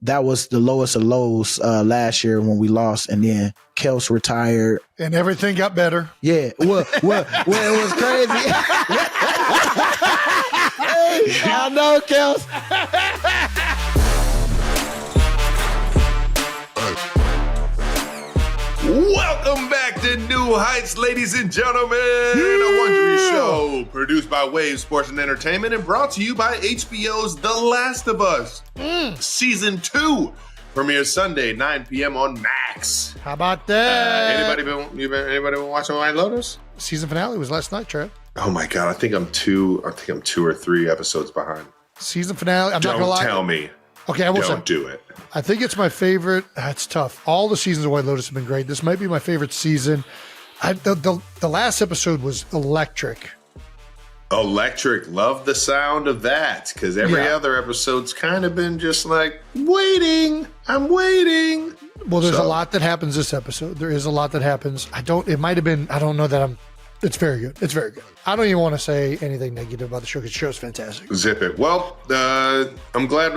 that was the lowest of lows last year when we lost, and then Kelce retired. And everything got better. Yeah, well it was crazy. I know, Kelce. Welcome back to New Heights, ladies and gentlemen. A Wondery show produced by Wave Sports and Entertainment and brought to you by HBO's The Last of Us. Season 2 premieres Sunday, 9 p.m. on Max. How about that? Anybody been watching White Lotus? Season finale was last night, Trev. Oh my God, I think I'm two or three episodes behind. Season finale. I'm not gonna lie. Don't tell me. Okay, I will say. Don't do it. I think it's my favorite. That's tough. All the seasons of White Lotus have been great. This might be my favorite season. The last episode was electric. Electric. Love the sound of that, because every other episode's kind of been just like, waiting. I'm waiting. Well, there's a lot that happens this episode. There is a lot that happens. It might have been, I don't know that it's very good. It's very good. I don't even want to say anything negative about the show because the show's fantastic. Zip it. Well, I'm glad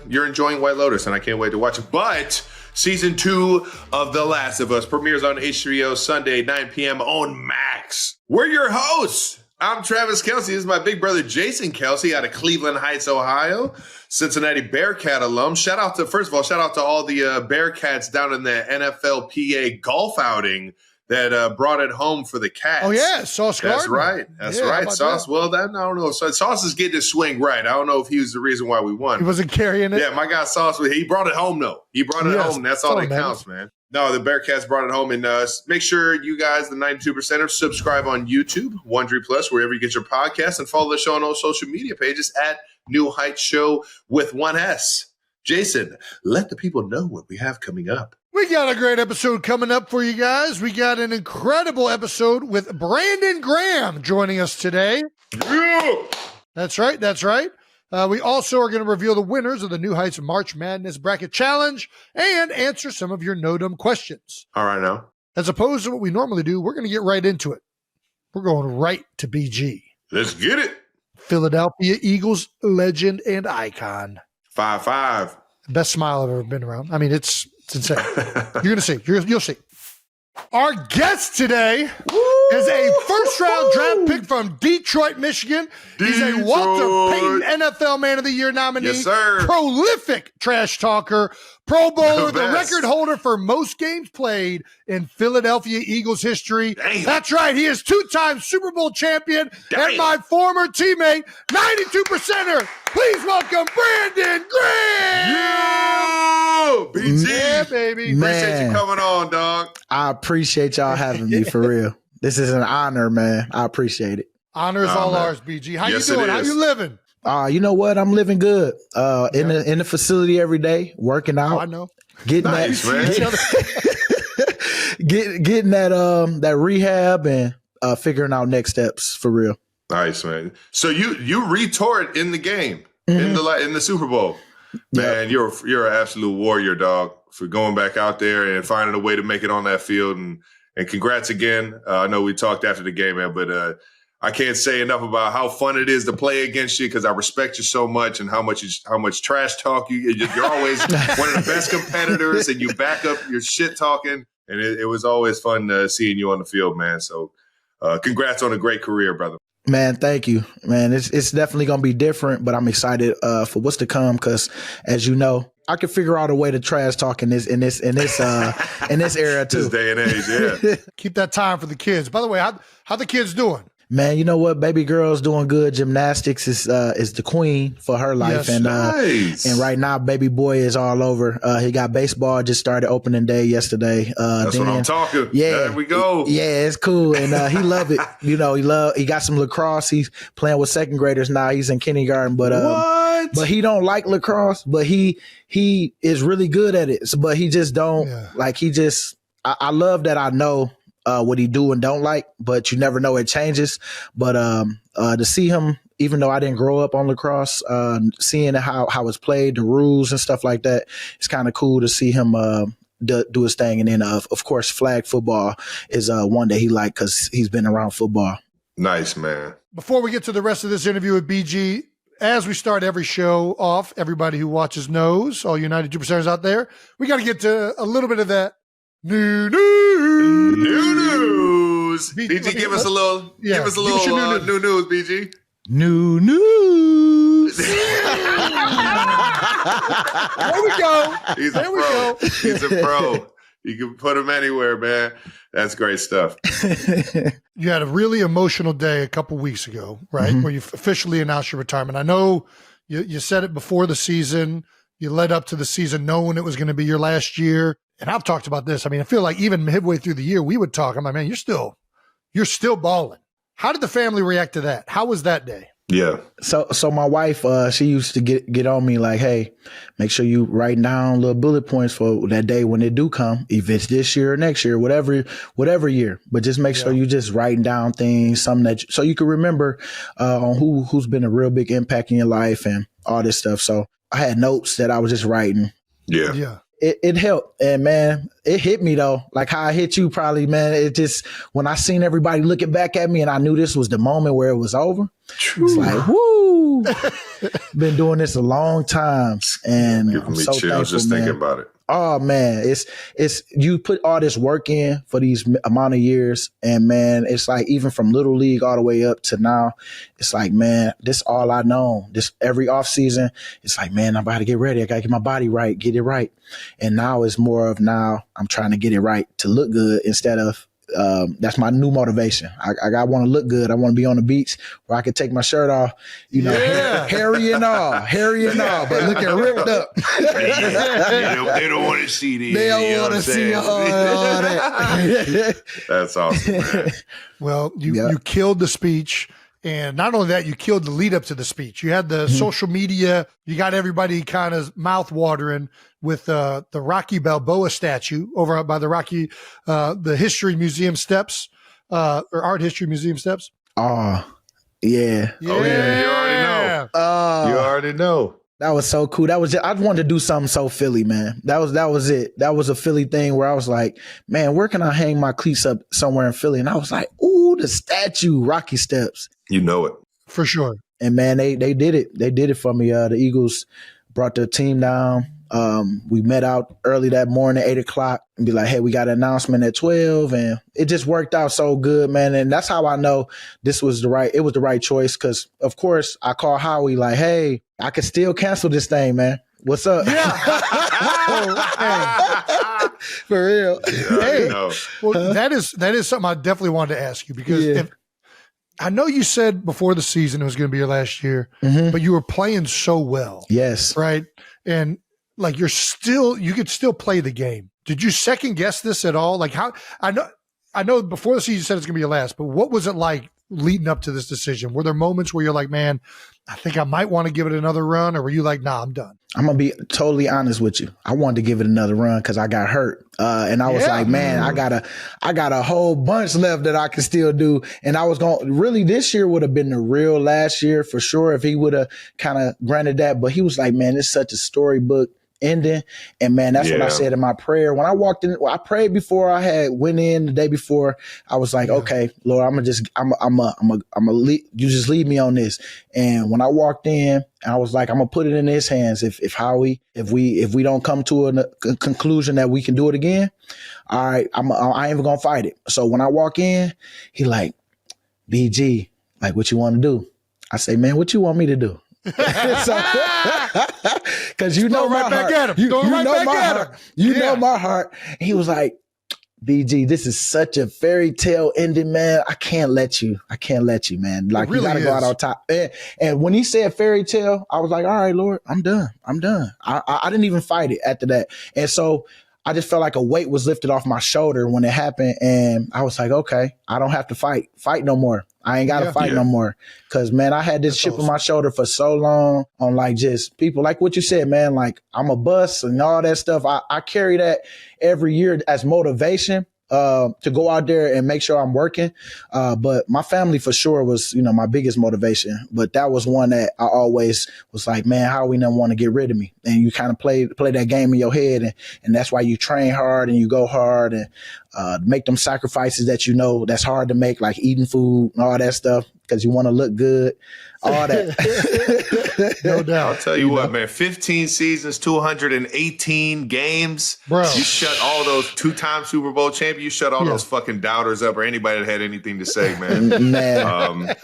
you're enjoying White Lotus, and I can't wait to watch it. But season 2 of The Last of Us premieres on HBO Sunday, 9 p.m. on Max. We're your hosts. I'm Travis Kelce. This is my big brother, Jason Kelce, out of Cleveland Heights, Ohio, Cincinnati Bearcat alum. Shout out to all the Bearcats down in the NFLPA golf outing that brought it home for the Cats. Oh, yeah, Sauce Gardner. That's right. Sauce, well, I don't know. Sauce is getting his swing right. I don't know if he was the reason why we won. He wasn't carrying it? Yeah, my guy Sauce, he brought it home, though. He brought it home. That's all that counts, man. No, the Bearcats brought it home. And make sure you guys, the 92%ers, subscribe on YouTube, Wondery Plus, wherever you get your podcasts, and follow the show on all social media pages at New Heights Show with 1S. Jason, let the people know what we have coming up. We got a great episode coming up for you guys. We got an incredible episode with Brandon Graham joining us today. Yeah. That's right. We also are going to reveal the winners of the New Heights March Madness Bracket Challenge and answer some of your no-dumb questions. All right, now. As opposed to what we normally do, we're going to get right into it. We're going right to BG. Let's get it. Philadelphia Eagles legend and icon. 5'5". Best smile I've ever been around. I mean, it's insane. You're going to see. You'll see. Our guest today is a first-round draft pick from Detroit, Michigan. He's a Walter Payton NFL Man of the Year nominee. Yes, sir. Prolific trash talker. Pro Bowler, the record holder for most games played in Philadelphia Eagles history. Damn. That's right. He is two-time Super Bowl champion and my former teammate, 92%er. Please welcome Brandon Graham. Yeah, BG. Yeah, baby. Appreciate you coming on, dog. I appreciate y'all having me, for real. This is an honor, man. I appreciate it. Honor is all ours, BG. How you doing? How you living? You know what? I'm living good. In the facility every day, working out. Oh, I know. Getting nice, man. getting that rehab and figuring out next steps, for real. Nice, man. So you retore it in the game, in the Super Bowl. Man, you're an absolute warrior, dog, for going back out there and finding a way to make it on that field. And congrats again. I know we talked after the game, man, but I can't say enough about how fun it is to play against you, because I respect you so much, and how much trash talk you're always one of the best competitors, and you back up your shit talking. And it was always fun seeing you on the field, man. So congrats on a great career, brother. Man, thank you, man. It's definitely gonna be different, but I'm excited for what's to come, because as you know, I can figure out a way to trash talk in this era too. This day and age, yeah. Keep that time for the kids. By the way, how the kids doing? Man, you know what? Baby girl's doing good. Gymnastics is the queen for her life. Yes, and nice. And right now, baby boy is all over. He got baseball, just started opening day yesterday. That's what I'm talking. Yeah. There we go. Yeah, it's cool. And he love it. You know, he got some lacrosse. He's playing with second graders now. He's in kindergarten. But what? But he don't like lacrosse, but he is really good at it. So, but he just don't I love that I know what he do and don't like, but you never know, it changes. But to see him, even though I didn't grow up on lacrosse, seeing how it's played, the rules and stuff like that, it's kind of cool to see him do his thing. And then of course flag football is one that he liked because he's been around football. Nice, man. Before we get to the rest of this interview with BG, as we start every show off, everybody who watches knows, all United Superstars out there, we got to get to a little bit of that new news. BG, give us a little new news, BG. New news. There we go. He's a pro. He's a pro. You can put him anywhere, man. That's great stuff. You had a really emotional day a couple weeks ago, right? Where you officially announced your retirement. I know you said it before the season. You led up to the season knowing it was going to be your last year. And I've talked about this. I mean, I feel like even midway through the year, we would talk. I'm like, man, you're still balling. How did the family react to that? How was that day? Yeah. So my wife, she used to get on me like, hey, make sure you write down little bullet points for that day when it do come, if it's this year or next year, whatever year. But just make sure you just writing down things, something that so you can remember on who's been a real big impact in your life and all this stuff. So I had notes that I was just writing. Yeah. Yeah. It helped. And man, it hit me though. Like how I hit you probably, man. It just, when I seen everybody looking back at me and I knew this was the moment where it was over, it's like, woo, been doing this a long time. And giving I'm me so chills thankful, just man. thinking about it. Oh man, it's you put all this work in for these amount of years, and man, it's like even from little league all the way up to now, it's like, man, this all I know. This every off season, it's like, man, I'm about to get ready. I gotta get my body right, get it right. And now it's more of I'm trying to get it right to look good instead of that's my new motivation. I want to look good. I want to be on the beach where I can take my shirt off, hairy and all, but looking ripped up. They don't want to see these. They don't want to see all that. That's awesome, man. Well, you killed the speech. And not only that, you killed the lead up to the speech. You had the social media. You got everybody kind of mouth watering with the Rocky Balboa statue over by the History Museum steps, or Art History Museum steps. Oh, yeah. Oh, yeah. You already know. You already know. That was so cool. That was just, I wanted to do something so Philly, man. That was it. That was a Philly thing where I was like, man, where can I hang my cleats up somewhere in Philly? And I was like, ooh, the statue, Rocky Steps. You know it. For sure. And man, they did it. They did it for me. The Eagles brought the team down. We met out early that morning, 8:00, and be like, hey, we got an announcement at 12. And it just worked out so good, man. And that's how I know it was the right choice. Cause of course I called Howie like, hey, I could still cancel this thing, man. What's up? Yeah. For real. Hey, well, that is something I definitely wanted to ask you because I know you said before the season it was going to be your last year, but you were playing so well. Yes. Right. And like you could still play the game. Did you second guess this at all? Like how, I know before the season you said it's going to be your last, but what was it like leading up to this decision? Were there moments where you're like, man, I think I might want to give it another run? Or were you like, nah, I'm done? I'm going to be totally honest with you. I wanted to give it another run because I got hurt. And I was like, man, I got a whole bunch left that I can still do. And I was really this year would have been the real last year for sure if he would have kind of granted that. But he was like, man, it's such a storybook ending. And man, that's what I said in my prayer. When I walked in, I prayed before I had went in the day before. I was like, okay, Lord, I'm you just lead me on this. And when I walked in, I was like, I'm gonna put it in his hands. If we don't come to a conclusion that we can do it again, all right, I ain't even gonna fight it. So when I walk in, he like, BG, like, what you want to do? I say, man, what you want me to do? Because you know my heart. You know my heart. You know my heart. And he was like, BG, this is such a fairy tale ending, man. I can't let you, man. Like really you gotta go out on top. And when he said fairy tale, I was like, all right, Lord, I'm done. I didn't even fight it after that. And so I just felt like a weight was lifted off my shoulder when it happened. And I was like, okay, I don't have to fight no more. I ain't got to fight no more. Cause man, I had this chip on my shoulder for so long on like just people like what you said, man, like I'm a bust and all that stuff. I carry that every year as motivation. To go out there and make sure I'm working. But my family for sure was, my biggest motivation. But that was one that I always was like, man, how we don't want to get rid of me? And you kind of play that game in your head. And that's why you train hard and you go hard and make them sacrifices that that's hard to make, like eating food and all that stuff. because you want to look good, all that. No doubt. I'll tell you what, man, 15 seasons, 218 games. Bro. You shut all those 2-time Super Bowl champions, you shut all those fucking doubters up or anybody that had anything to say, man.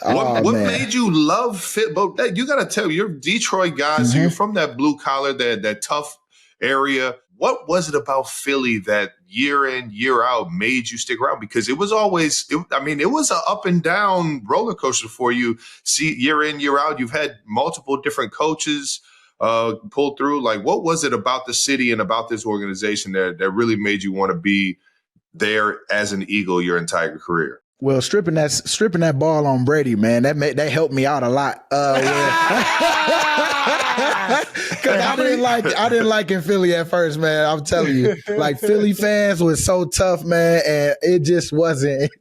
What made you love fit? But you got to tell me, you're Detroit guys, so you're from that blue collar, that tough area. What was it about Philly that year in, year out made you stick around? Because it was always, it was an up and down roller coaster for you. See, year in, year out, you've had multiple different coaches pull through. Like, what was it about the city and about this organization that really made you want to be there as an Eagle your entire career? Well, stripping that ball on Brady, man, that helped me out a lot. Because I didn't like in Philly at first, man. I'm telling you, like Philly fans was so tough, man, and it just wasn't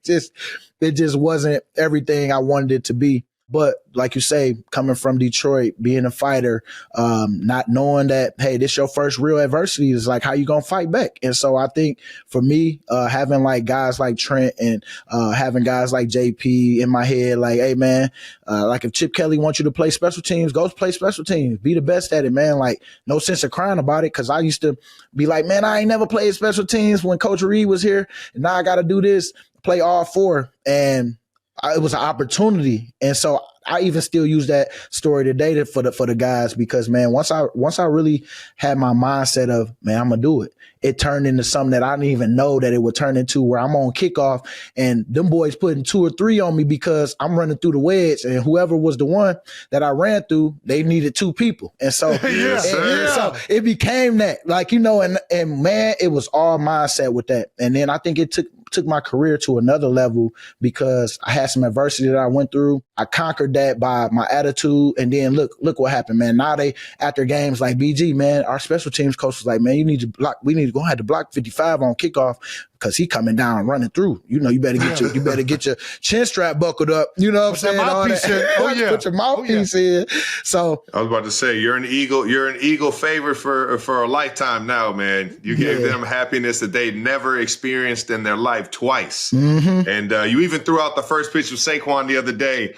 everything I wanted it to be. But like you say, coming from Detroit, being a fighter, not knowing that, hey, this your first real adversity is like, how you going to fight back? And so I think for me, having like guys like Trent and having guys like JP in my head, like, hey, man, like if Chip Kelly wants you to play special teams, go play special teams. Be the best at it, man. Like, no sense of crying about it, because I used to be like, man, I ain't never played special teams when Coach Reed was here, and now I got to do this, play all four. And it was an opportunity. And so I even still use that story today for the guys, because, man, once I really had my mindset of, man, I'm going to do it, it turned into something that I didn't even know that it would turn into, where I'm on kickoff and them boys putting 2 or 3 on me because I'm running through the wedge, and whoever was the one that I ran through, they needed 2 people. And so, so it became that, like, you know, and man, it was all mindset with that. And then I think it took my career to another level, because I had some adversity that I went through. I conquered that by my attitude. And then look what happened, man. Now after games like, BG, man, our special teams coach was like, man, we need to go ahead to block 55 on kickoff, because he coming down running through. You know, you better get your chin strap buckled up. You know what I'm saying? Put your mouthpiece in. So I was about to say, you're an Eagle favorite for a lifetime now, man. You gave them happiness that they never experienced in their life twice. Mm-hmm. And you even threw out the first pitch of Saquon the other day.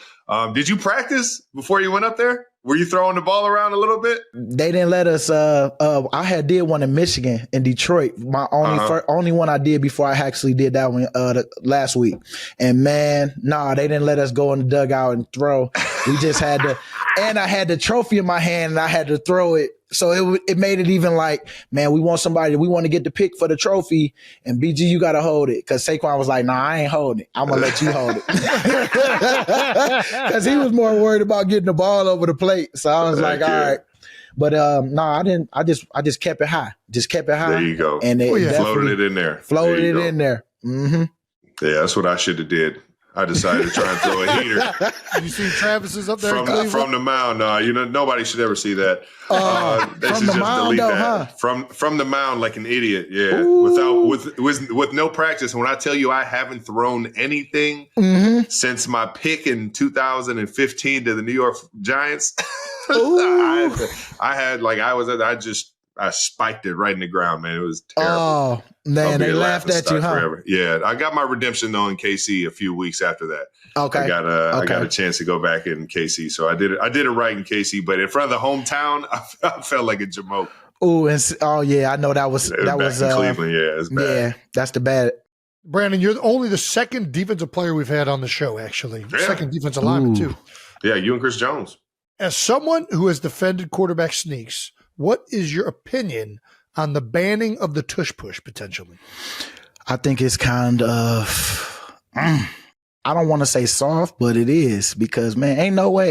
Did you practice before you went up there? Were you throwing the ball around a little bit? They didn't let us. I did one in Michigan, in Detroit. My only one I did before I actually did that one last week. And man, they didn't let us go in the dugout and throw. We just had to. And I had the trophy in my hand, and I had to throw it. So it made it even like, man, we want to get the pick for the trophy, and BG, you got to hold it. Because Saquon was like, I ain't holding it. I'm going to let you hold it. Because he was more worried about getting the ball over the plate. So I was like, all right. But I didn't. I just kept it high. There you go. And floated it in there. In there. Mm-hmm. Yeah, that's what I should have did. I decided to try and throw a heater. You see Travis is up there from the mound. No, nobody should ever see that. They from should the just mound, delete though, that. huh? From the mound, like an idiot. Yeah, with no practice. When I tell you I haven't thrown anything since my pick in 2015 to the New York Giants, I spiked it right in the ground, man. It was terrible. Oh, man, they laughed at you, huh? Forever. Yeah, I got my redemption, though, in KC a few weeks after that. Okay. I got a chance to go back in KC, so I did it right in KC, but in front of the hometown, I felt like a jamoke. I know that was Cleveland. Yeah, it's bad. Yeah, that's the bad. Brandon, you're only the second defensive player we've had on the show, actually. Yeah. Second defensive lineman, too. Yeah, you and Chris Jones. As someone who has defended quarterback sneaks, what is your opinion on the banning of the tush push potentially? I think it's kind of, I don't want to say soft, but it is, because, man, ain't no way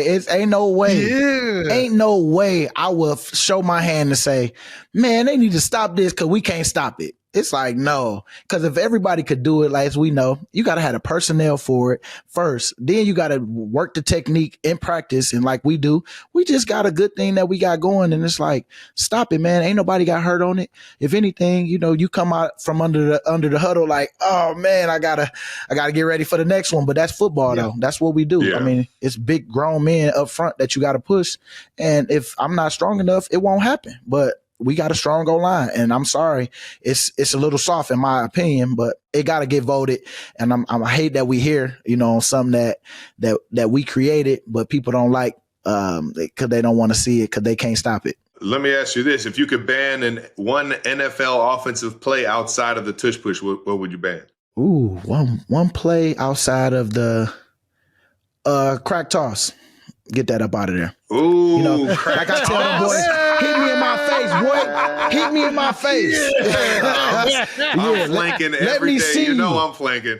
I will show my hand to say, man, they need to stop this because we can't stop it. It's like, no, because if everybody could do it, like as we know, you got to have the personnel for it first. Then you got to work the technique in practice. And like we do, we just got a good thing that we got going. And it's like, stop it, man. Ain't nobody got hurt on it. If anything, you come out from under the huddle like, oh man, I gotta get ready for the next one. But that's football though. That's what we do. Yeah. I mean, it's big grown men up front that you got to push. And if I'm not strong enough, it won't happen. But we got a strong O-line, and I'm sorry, it's a little soft in my opinion, but it got to get voted. And I hate that we hear, something that we created, but people don't like because they don't want to see it because they can't stop it. Let me ask you this: if you could ban one NFL offensive play outside of the tush push, what would you ban? Ooh, one play outside of the crack toss. Get that up out of there. Ooh, like I tell them, boys, hit me in my face, boy. Hit me in my face. I'm flanking every day. I'm flanking.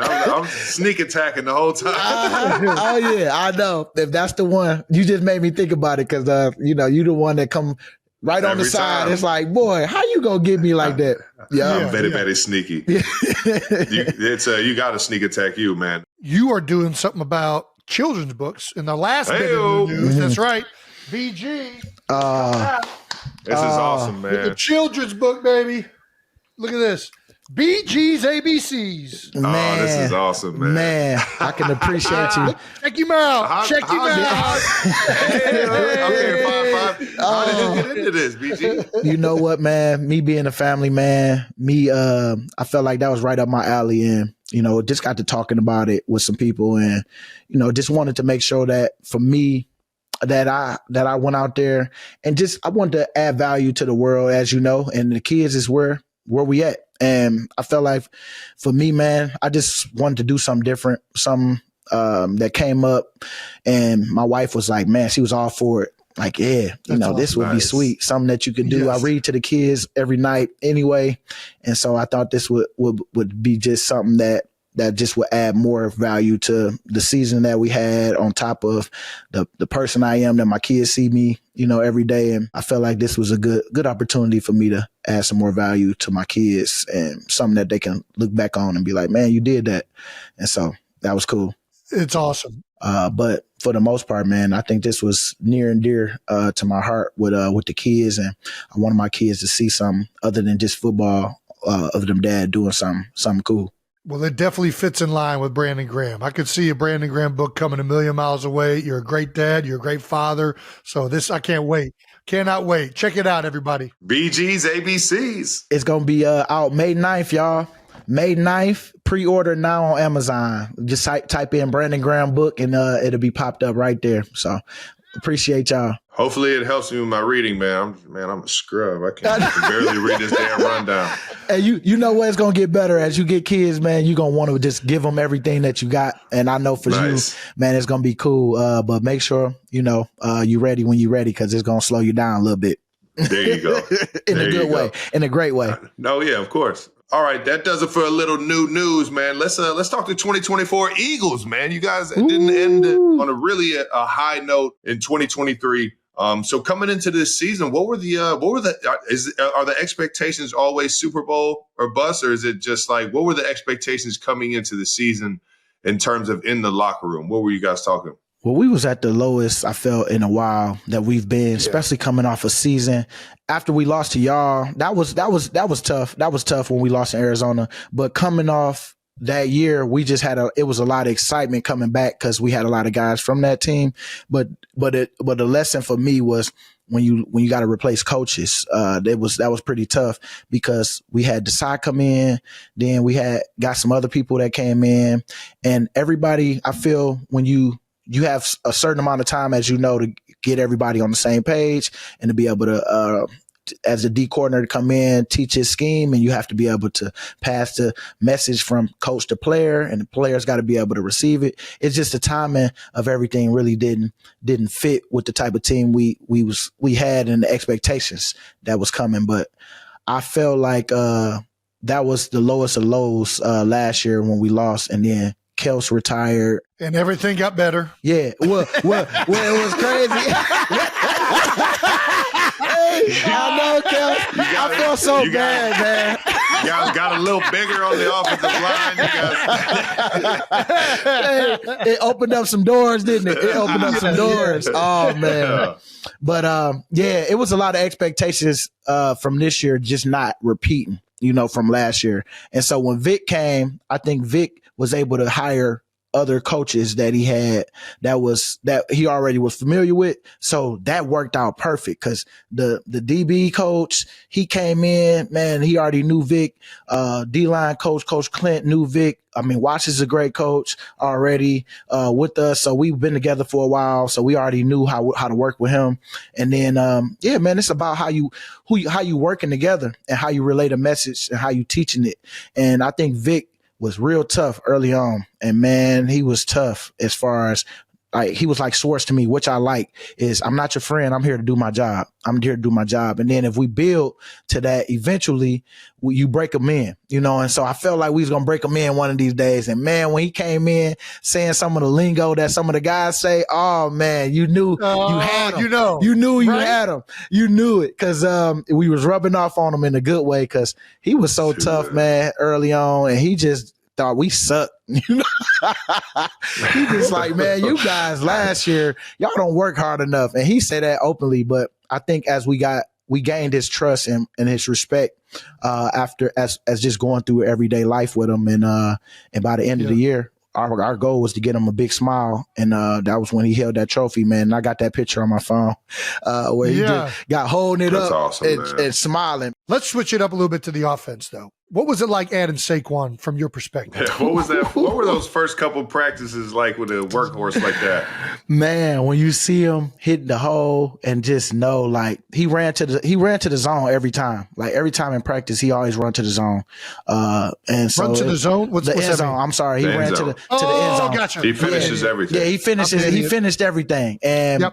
I'm sneak attacking the whole time. Oh, yeah, I know. If that's the one, you just made me think about it because, you the one that come right on the side. Time. It's like, boy, how you going to get me like that? Yeah, I'm very sneaky. You got to sneak attack you, man. You are doing something about children's books in the last bit of the news. That's right. BG. This is awesome, man. The children's book, baby. Look at this. BG's ABCs. Man, this is awesome, man. Man, I can appreciate you. Check him out. Check him out. How did you get into this, BG? You know what, man? Me being a family man, I felt like that was right up my alley, and just got to talking about it with some people, and just wanted to make sure that for me, that I went out there and just I wanted to add value to the world, as you know, and the kids is where we at. And I felt like for me, man, I just wanted to do something different, something that came up, and my wife was like, man, she was all for it. Like, yeah, this would be sweet. Something that you could do. Yes. I read to the kids every night anyway. And so I thought this would be just something that just would add more value to the season that we had, on top of the person I am, that my kids see me, every day. And I felt like this was a good opportunity for me to add some more value to my kids, and something that they can look back on and be like, man, you did that. And so that was cool. It's awesome. But for the most part, man, I think this was near and dear to my heart with the kids. And I wanted my kids to see something other than just football, of them dad doing something cool. Well, it definitely fits in line with Brandon Graham. I could see a Brandon Graham book coming a million miles away. You're a great dad. You're a great father. So I can't wait. Cannot wait. Check it out, everybody. BG's ABCs. It's going to be out May 9th, y'all. May 9th. Pre-order now on Amazon. Just type in Brandon Graham book, and it'll be popped up right there. So appreciate y'all. Hopefully it helps me with my reading, man. I'm a scrub. I can barely read this damn rundown. And you know what? It's going to get better as you get kids, man. You're going to want to just give them everything that you got. And I know for you, man, it's going to be cool. But make sure, you're ready when you're ready, because it's going to slow you down a little bit. There you go. In a good way. In a great way. No, yeah, of course. All right, that does it for a little new news, man. Let's talk the 2024 Eagles, man. You guys didn't end on a high note in 2023. So coming into this season, are the expectations always Super Bowl or bust, or is it just like, what were the expectations coming into the season in terms of in the locker room? What were you guys talking? Well, we was at the lowest I felt in a while that we've been, especially coming off a season after we lost to y'all. That was tough. That was tough when we lost in Arizona. But coming off that year, we just it was a lot of excitement coming back because we had a lot of guys from that team. But the lesson for me was when you got to replace coaches. That was pretty tough because we had Desai come in, then we got some other people that came in, and everybody. I feel when you have a certain amount of time, as you know, to get everybody on the same page and to be able to, as a D coordinator, to come in, teach his scheme, and you have to be able to pass the message from coach to player, and the players got to be able to receive it. It's just the timing of everything really didn't fit with the type of team we had and the expectations that was coming. But I felt like that was the lowest of lows last year when we lost, and then Kelce retired. And everything got better. Yeah. Well, it was crazy. I know, Kelce. I feel so bad, man. You guys got a little bigger on the offensive line. It opened up some doors, didn't it? It opened up some doors. Oh, man. But, it was a lot of expectations from this year just not repeating, from last year. And so when Vic came, I think Vic was able to hire other coaches that he had that he already was familiar with. So that worked out perfect because the DB coach, he came in, man, he already knew Vic. D-line coach, Coach Clint, knew Vic. I mean, Watts is a great coach already with us. So we've been together for a while. So we already knew how to work with him. And then, yeah, man, it's about how you working together and how you relate a message and how you teaching it. And I think Vic was real tough early on. And man, he was tough as far as like, he was like Swartz to me, which I like is I'm not your friend. I'm here to do my job. I'm here to do my job. And then if we build to that, eventually you break them in, you know? And so I felt like we was going to break them in one of these days. And man, when he came in saying some of the lingo that some of the guys say, oh man, you knew you had him. You knew you had him. You knew it. Cause, we was rubbing off on him in a good way. Cause he was so tough, man, early on. And he just thought we sucked. You know, he just like, man, you guys last year, y'all don't work hard enough. And he said that openly, but I think as we gained his trust and his respect after as just going through everyday life with him. And by the end of the year, our goal was to get him a big smile. And that was when he held that trophy, man. And I got that picture on my phone where he just got holding it up awesome, and smiling. Let's switch it up a little bit to the offense, though. What was it like adding Saquon from your perspective? Yeah, what was that? What were those first couple practices like with a workhorse like that? Man, when you see him hitting the hole and just know, like he ran to the zone every time. Like every time in practice, he always run to the zone. And so run to the zone. What's end zone? I'm sorry, he ran to the end zone. Gotcha. He finishes everything. Yeah, he finishes. He finished everything, and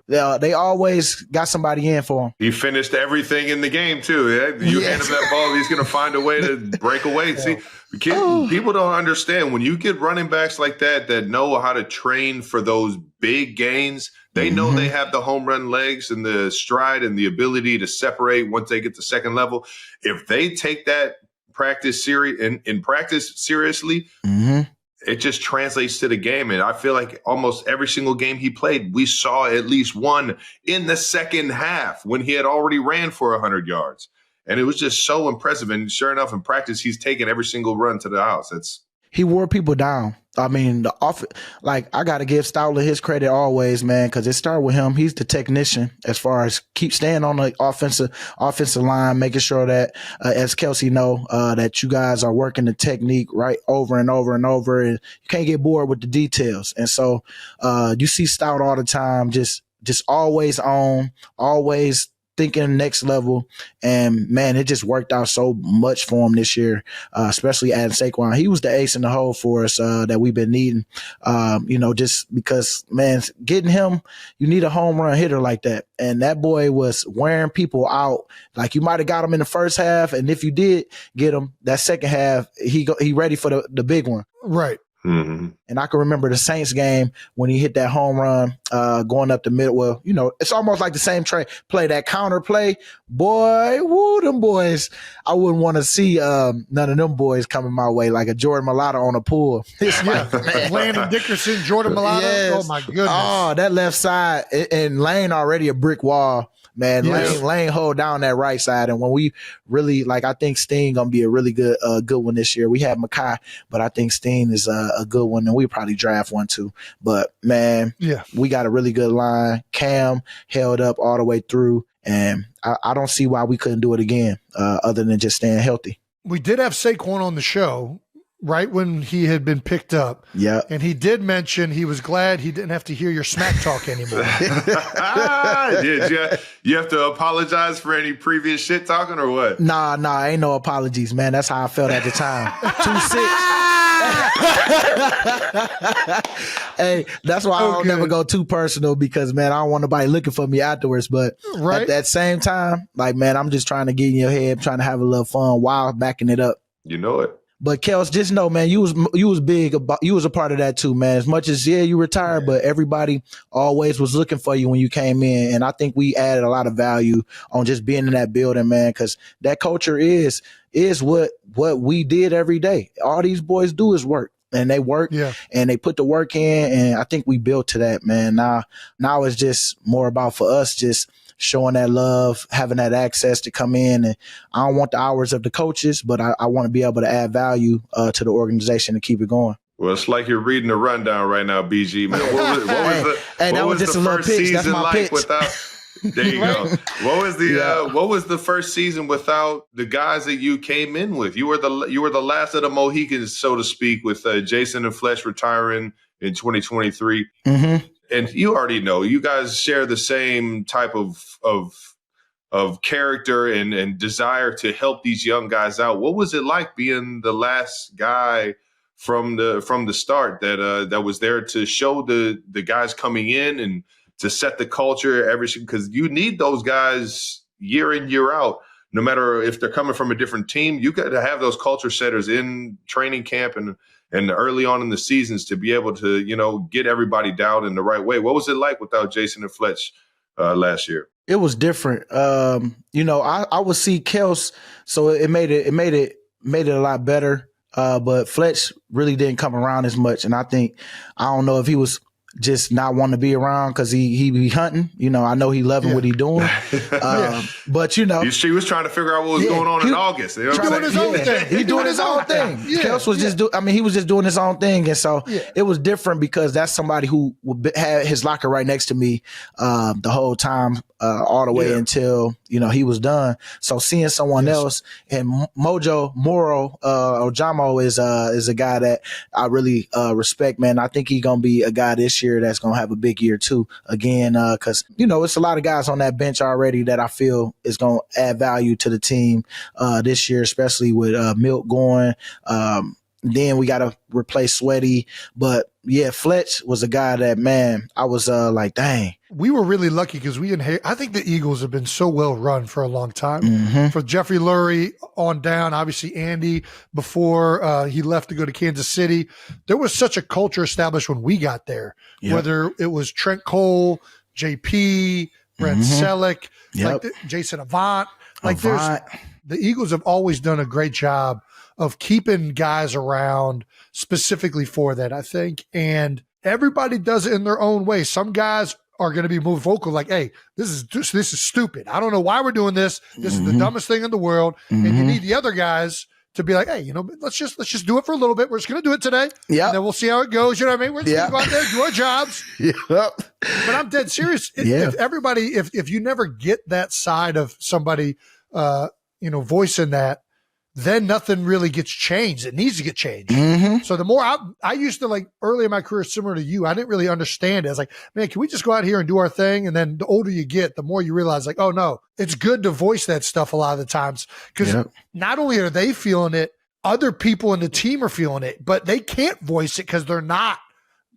they always got somebody in for him. He finished everything in the game too. You hand him that ball, he's going to find a way to break away. See, people don't understand when you get running backs like that know how to train for those big gains. They know they have the home run legs and the stride and the ability to separate once they get to second level. If they take that practice seriously, it just translates to the game. And I feel like almost every single game he played, we saw at least one in the second half when he had already ran for 100 yards. And it was just so impressive. And sure enough, in practice, he's taking every single run to the house. He wore people down. I mean, I got to give Stoutler his credit always, man, because it started with him. He's the technician as far as keep staying on the offensive line, making sure that, as Kelce know, that you guys are working the technique right over and over and over, and you can't get bored with the details. And so you see Stout all the time, just always on, always thinking next level. And man, it just worked out so much for him this year, especially adding Saquon. He was the ace in the hole for us that we've been needing, just because, man, getting him, you need a home run hitter like that. And that boy was wearing people out. Like you might have got him in the first half, and if you did get him that second half, he ready for the big one. Right. Mm-hmm. And I can remember the Saints game when he hit that home run going up the middle. Well, it's almost like the same play, that counter play. Boy, woo, them boys. I wouldn't want to see none of them boys coming my way like a Jordan Mailata on a pool. Landon Dickerson, Jordan Mailata. Yes. Oh, my goodness. Oh, that left side. And Lane already a brick wall. Man, Yes. Lane hold down that right side. And when we really, I think Steen going to be a really good one this year. We have Makai, but I think Steen is a good one, and we probably draft one too. But, man, we got a really good line. Cam held up all the way through, and I don't see why we couldn't do it again other than just staying healthy. We did have Saquon on the show right when he had been picked up. Yeah. And he did mention he was glad he didn't have to hear your smack talk anymore. Did you have to apologize for any previous shit talking or what? Nah, ain't no apologies, man. That's how I felt at the time. 2-6. Hey, that's why I don't never go too personal because, man, I don't want nobody looking for me afterwards. But at that same time, man, I'm just trying to get in your head, trying to have a little fun while backing it up. You know it. But Kels, just know, man, you was big about, you was a part of that too, man. As much as you retired, but everybody always was looking for you when you came in, and I think we added a lot of value on just being in that building, man. Because that culture is what we did every day. All these boys do is work, and they work, and they put the work in, and I think we built to that, man. Now it's just more about for us just showing that love, having that access to come in. And I don't want the hours of the coaches, but I want to be able to add value to the organization to keep it going. Well, it's like you're reading the rundown right now, BG, man. What was the first season like without? There you go. What was the first season without the guys that you came in with? You were the last of the Mohicans, so to speak, with Jason and Fletch retiring in 2023. Mm-hmm. And you already know you guys share the same type of character and desire to help these young guys out. What was it like being the last guy from the start that was there to show the guys coming in and to set the culture because you need those guys year in, year out, no matter if they're coming from a different team. You got to have those culture setters in training camp and early on in the seasons to be able to, get everybody down in the right way. What was it like without Jason and Fletch last year? It was different. I would see Kelce, so it made it a lot better. But Fletch really didn't come around as much. And I don't know if he was just not wanting to be around because he be hunting. I know he loving what he doing. But he was trying to figure out what was going on in August. He's doing his own thing. He's doing his own thing. Kelce was he was just doing his own thing. And so it was different because that's somebody who had his locker right next to me the whole time, all the way until, he was done. So seeing someone else, and Mojo Moro Ojamo is a guy that I really respect, man. I think he's going to be a guy this year that's going to have a big year too. Again, because, it's a lot of guys on that bench already that I feel is going to add value to the team this year, especially with Milt going. Then we got to replace Sweaty. But yeah, Fletch was a guy that, man, I was like, dang. We were really lucky because I think the Eagles have been so well run for a long time. Mm-hmm. For Jeffrey Lurie on down, obviously Andy before he left to go to Kansas City. There was such a culture established when we got there, whether it was Trent Cole, JP, Brent Selleck, Jason Avant. The Eagles have always done a great job of keeping guys around specifically for that, I think. And everybody does it in their own way. Some guys are going to be more vocal, like, hey, this is stupid. I don't know why we're doing this. This is the dumbest thing in the world. And you need the other guys to be like, hey, let's just do it for a little bit. We're just going to do it today. Yeah. And then we'll see how it goes. You know what I mean? We're just going to go out there, do our jobs. But I'm dead serious. If you never get that side of somebody, voicing that, then nothing really gets changed. It needs to get changed. Mm-hmm. So the more I used to, early in my career, similar to you, I didn't really understand it. I was like, man, can we just go out here and do our thing? And then the older you get, the more you realize, oh no, it's good to voice that stuff a lot of the times because not only are they feeling it, other people in the team are feeling it, but they can't voice it because they're not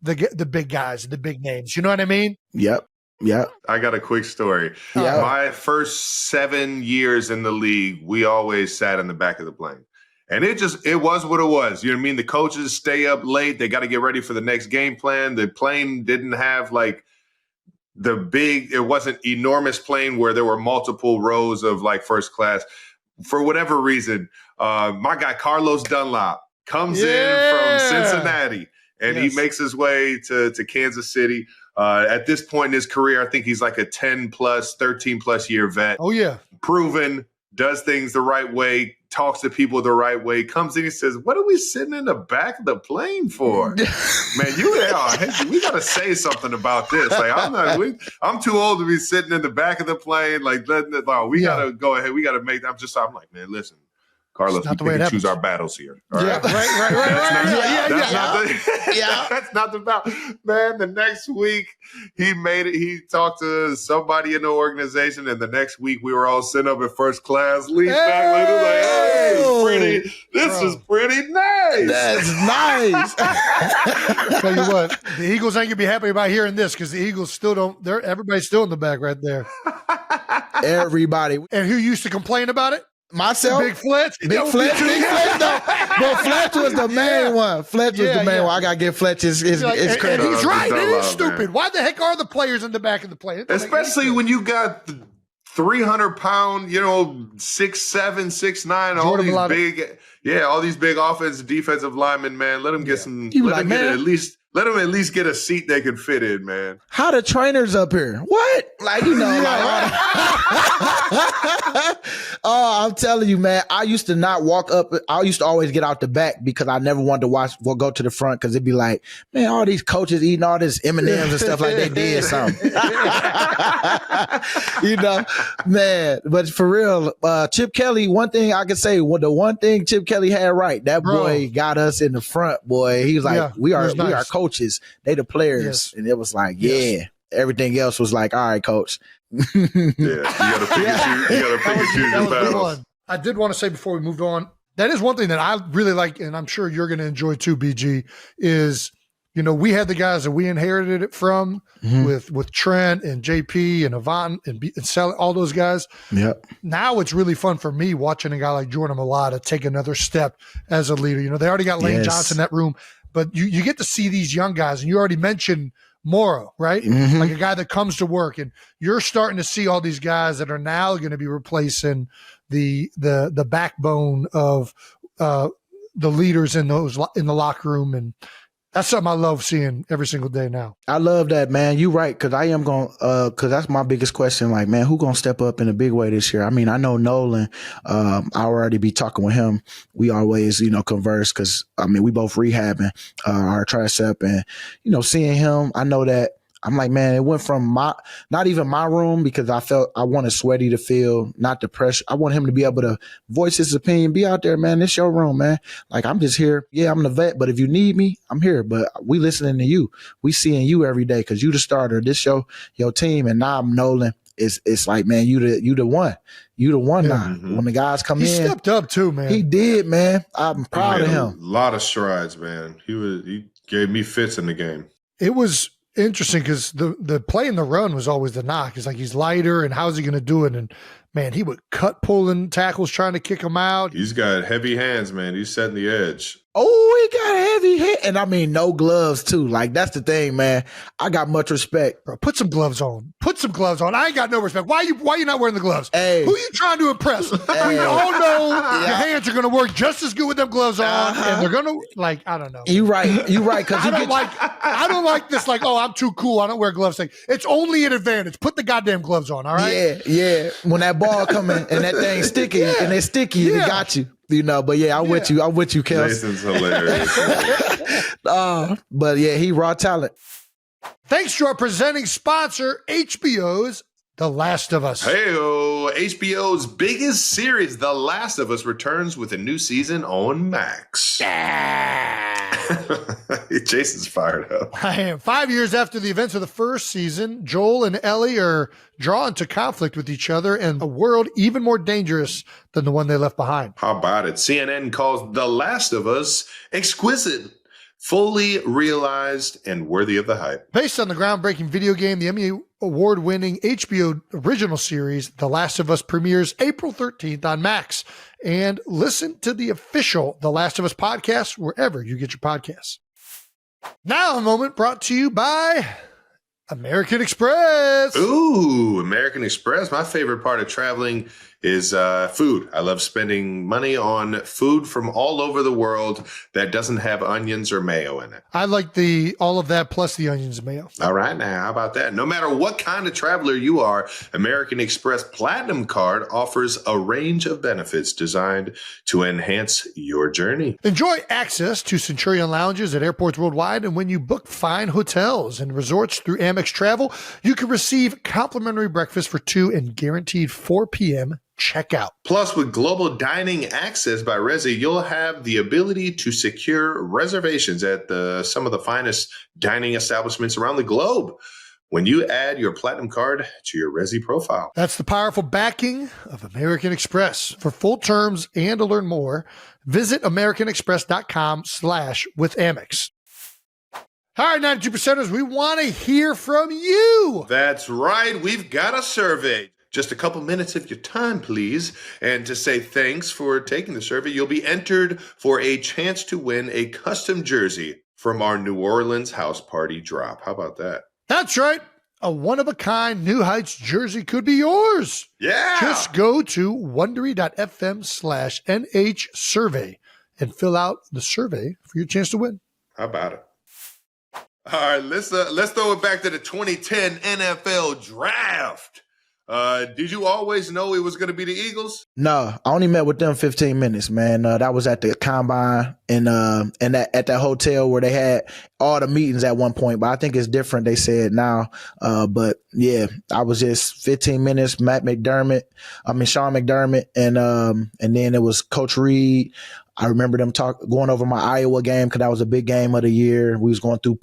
the big guys, the big names. You know what I mean? Yep. Yeah. I got a quick story. Yeah. My first 7 years in the league, we always sat in the back of the plane. And it was what it was. You know what I mean? The coaches stay up late. They got to get ready for the next game plan. The plane didn't have it wasn't enormous plane where there were multiple rows of first class. For whatever reason, my guy Carlos Dunlop comes in from Cincinnati and he makes his way to Kansas City. At this point in his career, I think he's like a 10 plus, 13 plus year vet. Oh, yeah. Proven, does things the right way, talks to people the right way, comes in and says, what are we sitting in the back of the plane for? Man, we got to say something about this. I'm too old to be sitting in the back of the plane. We got to go ahead. We got to make, I'm like, man, listen. Carlos, we can choose our battles here. All right. That's not the battle. Man, the next week he made it. He talked to somebody in the organization, and the next week we were all sitting up in first class. Leaned back, this is pretty nice. That's nice. Tell you what, the Eagles ain't gonna be happy about hearing this because the Eagles still don't. Everybody's still in the back right there. Everybody. And who used to complain about it? Myself, Big Fletch. Big Fletch. No. But Fletch was the main one. Fletch was the main one. I gotta give Fletch his credit. And he's right. It is stupid. Man. Why the heck are the players in the back of the plane? Especially when you got 300-pound, 6'7", 6'9", all these big offensive, defensive linemen. Man, let them get some. Let them get at least Let them at least get a seat they can fit in, man. How the trainers up here? What? Like, you know, oh, I'm telling you, man, I used to not walk up. I used to always get out the back because I never wanted to go to the front because it'd be like, man, all these coaches eating all this M&Ms and stuff like they did something. You know, man, but for real, Chip Kelly, one thing I can say, the one thing Chip Kelly had right, that boy got us in the front, boy. He was like, we are coaches. They the players. Yes. And it was like, everything else was like, all right, coach. You gotta pick and choose your battles. I did want to say before we moved on, that is one thing that I really like, and I'm sure you're going to enjoy too, BG, is, you know, we had the guys that we inherited it from with Trent and JP and Avant and Sally, all those guys. Yep. Now it's really fun for me watching a guy like Jordan Mailata take another step as a leader. You know, they already got Lane Johnson in that room, but you get to see these young guys, and you already mentioned Morrow, right? Like a guy that comes to work, and you're starting to see all these guys that are now going to be replacing the backbone of the leaders in the locker room, and that's something I love seeing every single day now. I love that, man. You right, because I am going because that's my biggest question. Like, man, who gonna step up in a big way this year? I mean, I know Nolan. I already be talking with him. We always, you know, converse because I mean, we both rehabbing our tricep, and you know, seeing him, I know that. I'm like, man, it went from not even my room because I wanted Sweaty to feel not the pressure. I want him to be able to voice his opinion, be out there, man. It's your room, man. Like, I'm just here. Yeah, I'm the vet, but if you need me, I'm here. But we listening to you. We seeing you every day because you the starter. This your team. And now I'm Nolan. It's like, man, you the one. You the one now. When the guys come in. He stepped up too, man. He did, man. I'm proud of him. A lot of strides, man. He gave me fits in the game. It was interesting because the play in the run was always the knock. It's like, he's lighter, and how's he going to do it? And man, he would cut pulling tackles trying to kick him out. He's got heavy hands, man. He's setting the edge. Oh, he got a heavy hit. And I mean, no gloves too. Like, that's the thing, man. I got much respect. Bro, put some gloves on. I ain't got no respect. Why you not wearing the gloves? Hey. Who you trying to impress? Hey. We all know your hands are going to work just as good with them gloves on. And they're going to, like, I don't know. You right. Cause I don't like this, like, oh, I'm too cool, I don't wear gloves thing. It's only an advantage. Put the goddamn gloves on, all right? Yeah. When that ball coming and that thing's sticky and it's sticky and it got you. You know, but I'm with you, Kelce. Jason's hilarious. But yeah, he raw talent. Thanks to our presenting sponsor, HBO's The Last of Us. Hey-o, HBO's biggest series, The Last of Us, returns with a new season on Max. Jason's fired up. I am. 5 years after the events of the first season, Joel and Ellie are drawn to conflict with each other in a world even more dangerous than the one they left behind. How about it? CNN calls The Last of Us exquisite, fully realized, and worthy of the hype. Based on the groundbreaking video game, the Emmy award-winning HBO original series, The Last of Us, premieres April 13th on Max. And listen to the official The Last of Us podcast wherever you get your podcasts. Now a moment brought to you by American Express. Ooh, American Express. My favorite part of traveling is food. I love spending money on food from all over the world that doesn't have onions or mayo in it. I like all of that plus the onions and mayo. All right, now, how about that? No matter what kind of traveler you are, American Express Platinum Card offers a range of benefits designed to enhance your journey. Enjoy access to Centurion lounges at airports worldwide, and when you book fine hotels and resorts through Amex Travel, you can receive complimentary breakfast for 2 and guaranteed 4 p.m. checkout. Plus, with global dining access by Resy, you'll have the ability to secure reservations at some of the finest dining establishments around the globe when you add your Platinum Card to your Resy profile. That's the powerful backing of American Express. For full terms and to learn more, visit americanexpress.com/withAmex. All right, 92%ers, we want to hear from you. That's right. We've got a survey. Just a couple minutes of your time, please. And to say thanks for taking the survey, you'll be entered for a chance to win a custom jersey from our New Orleans house party drop. How about that? That's right. A one-of-a-kind New Heights jersey could be yours. Yeah. Just go to wondery.fm/NH survey and fill out the survey for your chance to win. How about it? All right, let's throw it back to the 2010 NFL draft. Did you always know it was going to be the Eagles? No, I only met with them 15 minutes, man. That was at the combine and at that hotel where they had all the meetings at one point. But I think it's different. They said now. But yeah, I was just 15 minutes. Sean McDermott, and then it was Coach Reed. I remember them going over my Iowa game because that was a big game of the year. We was going through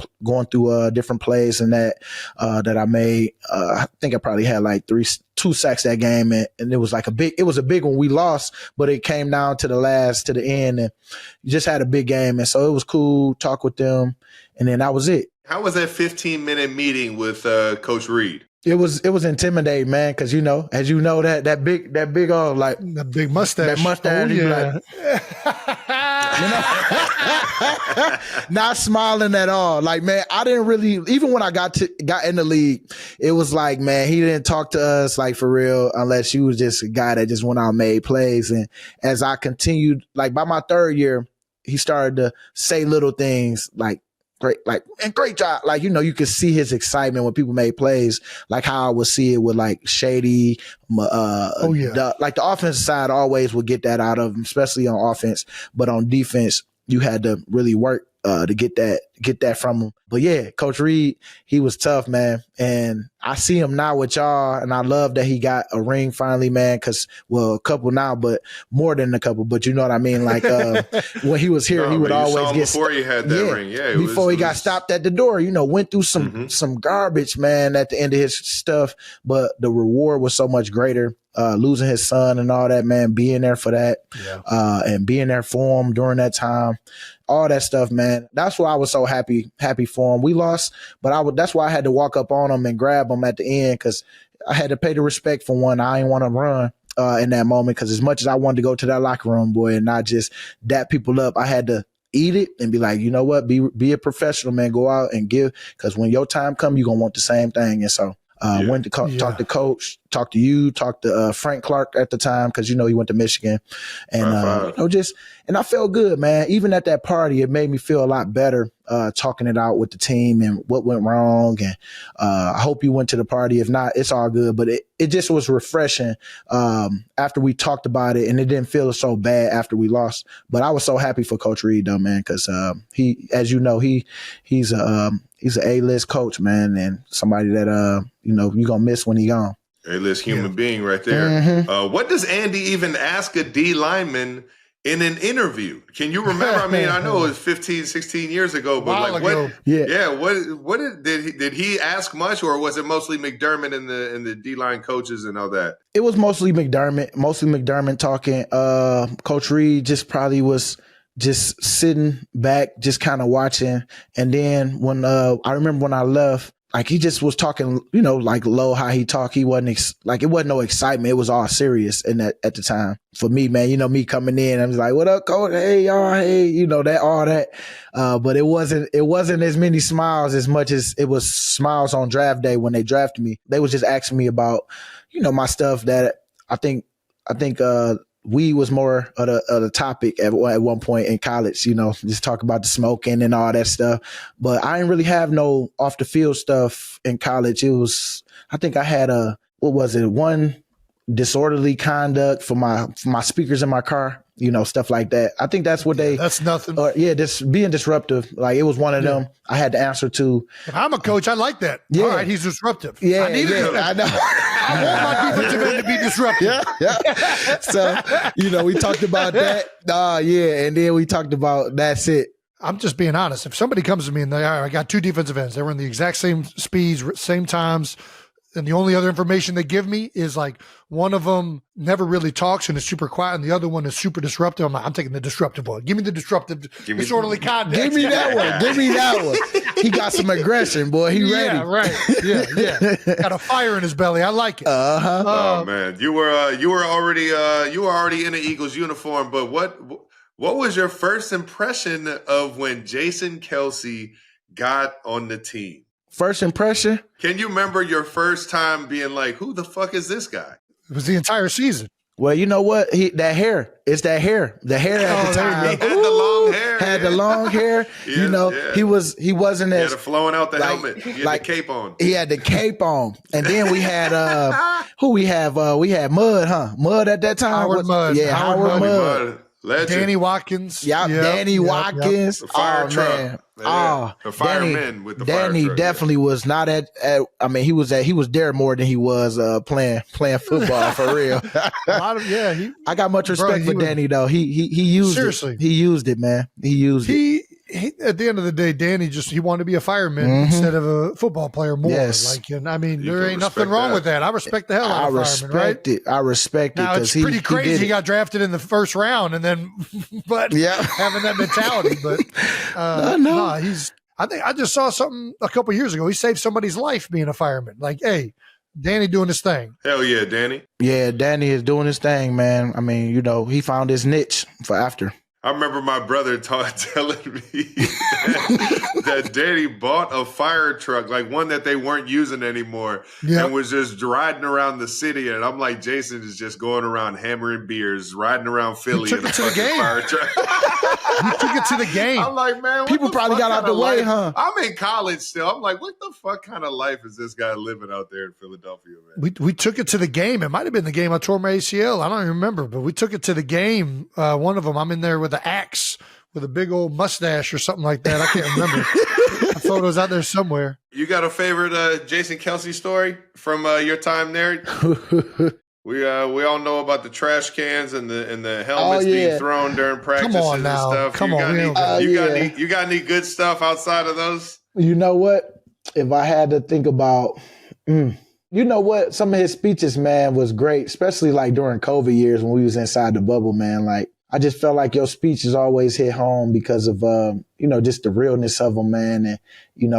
different plays and that I made. I think I probably had like 2 sacks that game, and it was like a big one. We lost, but it came down to the end, and you just had a big game, and so it was cool. Talk with them, and then that was it. How was that 15-minute meeting with Coach Reed? It was intimidating, man, because as you know that big like that big mustache. That mustache, not smiling at all. Like, man, I didn't really, even when I got in the league, it was like, man, he didn't talk to us like for real unless you was just a guy that just went out and made plays. And as I continued, like by my 3rd year, he started to say little things like, great job. Like, you could see his excitement when people made plays, like how I would see it with like Shady. Like the offensive side always would get that out of him, especially on offense. But on defense, you had to really work to get that from him. But yeah, Coach Reed, he was tough, man. And I see him now with y'all, and I love that he got a ring finally, man, a couple now, but more than a couple. But you know what I mean? Like when he was here, he would always get before he had that ring. Yeah, before he got stopped at the door, went through some garbage, man, at the end of his stuff. But the reward was so much greater. Losing his son and all that, man, being there for that, and being there for him during that time, all that stuff, man. That's why I was so happy for him. We lost, but that's why I had to walk up on him and grab him at the end, because I had to pay the respect for one. I didn't want to run in that moment, because as much as I wanted to go to that locker room, boy, and not just dap people up, I had to eat it and be like, you know what, be a professional, man. Go out and give, because when your time comes, you're gonna want the same thing. And so went to talk to Coach, talk to you, talk to Frank Clark at the time, because he went to Michigan, and and I felt good, man. Even at that party, it made me feel a lot better talking it out with the team and what went wrong. And I hope you went to the party. If not, it's all good. But it just was refreshing after we talked about it, and it didn't feel so bad after we lost. But I was so happy for Coach Reed, though, man, because he, as you know, he's an A-list coach, man, and somebody that you're gonna miss when he's gone. A-list human being right there. Mm-hmm. What does Andy even ask a D lineman in an interview? Can you remember? I mean, I know it was 15, 16 years ago, but what did he ask much, or was it mostly McDermott and the D-line coaches and all that? It was mostly McDermott talking. Coach Reed just probably was just sitting back, just kind of watching. And then when I remember when I left, like he just was talking, like low, how he talked. He wasn't it wasn't no excitement. It was all serious at the time for me, man. Me coming in, I was like, "What up, coach? Hey, y'all, hey," that all that. But it wasn't as many smiles as much as it was smiles on draft day when they drafted me. They was just asking me about, my stuff that I think weed was more of the topic at one point in college, just talk about the smoking and all that stuff. But I didn't really have no off the field stuff in college. It was, I think I had one disorderly conduct for my speakers in my car, stuff like that. I think that's what that's nothing. Just being disruptive. Like it was one of them I had to answer to. If I'm a coach, I like that. Yeah. All right, he's disruptive. Yeah, I know. I want my defensive end to be disruptive. Yeah. So, we talked about that. And then we talked about that's it. I'm just being honest. If somebody comes to me and I got 2 defensive ends, they were in the exact same speeds, same times, and the only other information they give me is like one of them never really talks and is super quiet, and the other one is super disruptive. I'm taking the disruptive one. Give me the disruptive, disorderly conduct. Give me that one. Give me that one. He got some aggression, boy. He ready. Yeah, right. Yeah. Got a fire in his belly. I like it. Oh man, you were already in an Eagles uniform. But what was your first impression of when Jason Kelce got on the team? First impression? Can you remember your first time being like, who the fuck is this guy? It was the entire season. Well, you know what? That hair, It's that hair. The hair at the time. He had the long hair. Had the long hair. He wasn't as he had it flowing out the helmet. He had the cape on. He had the cape on. And then we had who we have? We had Mud, huh? Mud at that time. Howard Mudd. Yeah, Howard Mudd. Legend. Danny Watkins. Danny Watkins. The fire truck. Man. The firemen with the Danny fire truck. definitely was not at I mean, he was there more than he was playing football for real. I got much respect for Danny though. He used seriously. He used it, man. He used it. He, at the end of the day, Danny he wanted to be a fireman instead of a football player more. Yes. There ain't nothing wrong with that. I respect the hell out of fireman, right? I respect it. Now, it's pretty crazy he got drafted in the first round and then, having that mentality. But, I just saw something a couple years ago. He saved somebody's life being a fireman. Like, hey, Danny doing his thing. Hell yeah, Danny. Yeah, Danny is doing his thing, man. I mean, he found his niche for after. I remember my brother telling me that Danny bought a fire truck, like one that they weren't using anymore, and was just riding around the city. And I'm like, Jason is just going around hammering beers, riding around Philly in a fucking fire truck. He took it to the game. I'm like, man, people probably got out the way, huh? I'm in college still. I'm like, what the fuck kind of life is this guy living out there in Philadelphia, man? We took it to the game. It might have been the game I tore my ACL. I don't even remember, but we took it to the game. One of them, I'm in there with the axe with a big old mustache or something like that. I can't remember. The photo's out there somewhere. You got a favorite Jason Kelce story from your time there? We all know about the trash cans and the helmets being thrown during practices and stuff. Come on, you got any good stuff outside of those? You know what? If I had to think about, you know what? Some of his speeches, man, was great, especially like during COVID years when we was inside the bubble, man. Like, I just felt like your speeches always hit home because of, just the realness of them, man. And,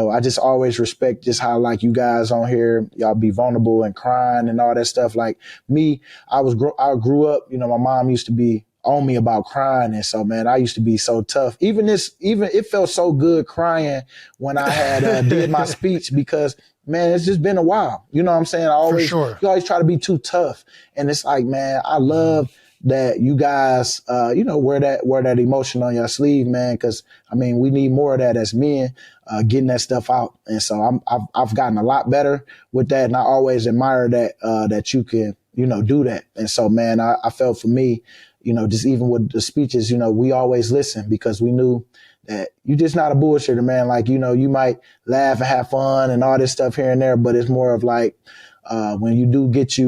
I just always respect just how, like, you guys on here, y'all be vulnerable and crying and all that stuff. Like me, I grew up, my mom used to be on me about crying. And so, man, I used to be so tough. Even it felt so good crying when I had did my speech because, man, it's just been a while. You know what I'm saying? You always try to be too tough. And it's like, man, I love that you guys, wear that emotion on your sleeve, man. Cause I mean, we need more of that as men, getting that stuff out. And so I've gotten a lot better with that. And I always admire that you can, do that. And so, man, I felt for me, just even with the speeches, we always listen because we knew that you just not a bullshitter, man. Like, you might laugh and have fun and all this stuff here and there, but it's more of like, when you do get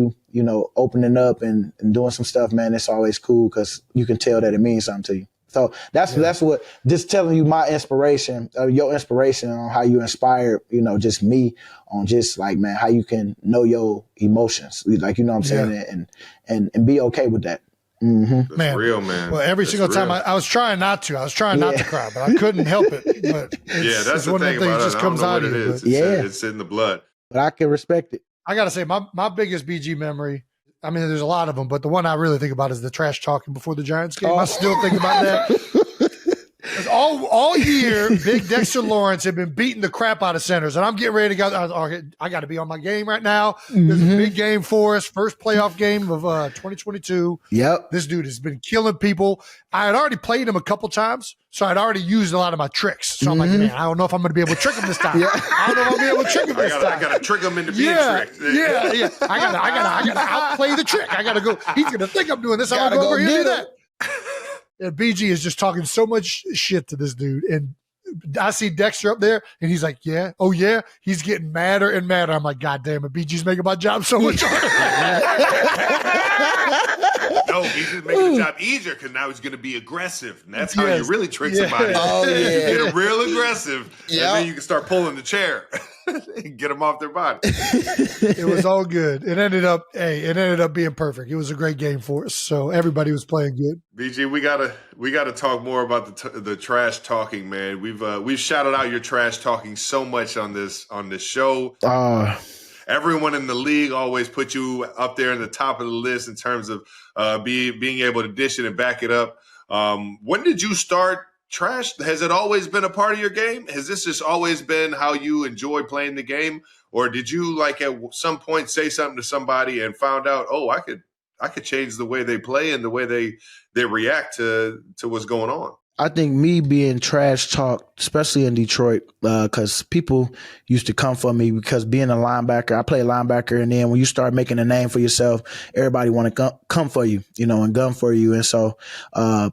opening up and doing some stuff, man, it's always cool because you can tell that it means something to you. So that's what, just telling you my inspiration, your inspiration on how you inspired, just me on just like, man, how you can know your emotions, like, what I'm saying, and be okay with that. Mm-hmm. That's real, man. Well, every single time I was trying not to. I was trying not to cry, but I couldn't help it. But that's the thing about it. Just comes out of you. It's in the blood. But I can respect it. I got to say, my biggest BG memory, I mean, there's a lot of them, but the one I really think about is the trash talking before the Giants game. I still think about that. All year, Big Dexter Lawrence had been beating the crap out of centers, and I'm getting ready to go. I got to be on my game right now. There's a big game for us, first playoff game of 2022. Yep. This dude has been killing people. I had already played him a couple times, so I'd already used a lot of my tricks. So I'm like, man, I don't know if I'm going to be able to trick him this time. I don't know if I'll be able to trick him this time. I got to trick him into being tricked. Yeah. I got to outplay the trick. I got to go. He's going to think I'm doing this. I'm going to go over here and do that. And BG is just talking so much shit to this dude. And I see Dexter up there, and he's like, yeah, oh, yeah. He's getting madder and madder. I'm like, God damn it, BG's making my job so much harder. No, he's just making the job easier because now he's going to be aggressive. And that's how you really trick somebody. Oh, yeah. You get him real aggressive, and then you can start pulling the chair and get them off their body. It was all good. It ended up being perfect. It was a great game for us. So everybody was playing good. BG, we gotta talk more about the trash talking, man. We've shouted out your trash talking so much on this show. Everyone in the league always put you up there in the top of the list in terms of being able to dish it and back it up. When did you start trash? Has it always been a part of your game? Has this just always been how you enjoy playing the game? Or did you like at some point say something to somebody and found out, oh, I could change the way they play and the way they react to what's going on. I think me being trash talked, especially in Detroit, because people used to come for me because being a linebacker, I play linebacker, and then when you start making a name for yourself, everybody want to come for you, and gun for you. And so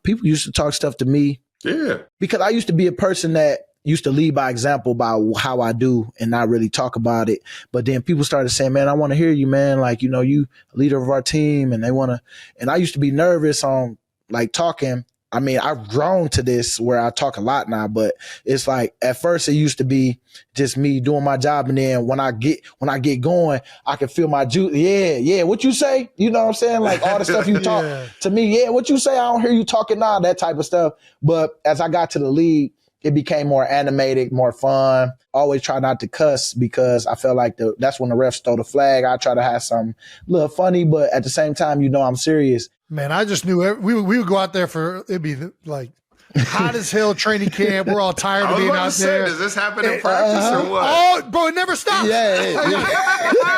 people used to talk stuff to me. Yeah. Because I used to be a person that used to lead by example by how I do and not really talk about it. But then people started saying, man, I want to hear you, man. Like, you leader of our team, and and I used to be nervous on like talking. I mean, I've grown to this where I talk a lot now, but it's like at first it used to be just me doing my job, and then when I get going, I can feel my juice. Yeah, what you say? You know what I'm saying? Like all the stuff you talk to me. Yeah, what you say? I don't hear you talking now. That type of stuff. But as I got to the league, it became more animated, more fun. Always try not to cuss because I felt like that's when the refs stole the flag. I try to have something a little funny, but at the same time, I'm serious. Man, I just knew we would go out there it'd be like hot as hell training camp. We're all tired of being out there. Does this happen in practice or what? Oh, bro, it never stops. Yeah.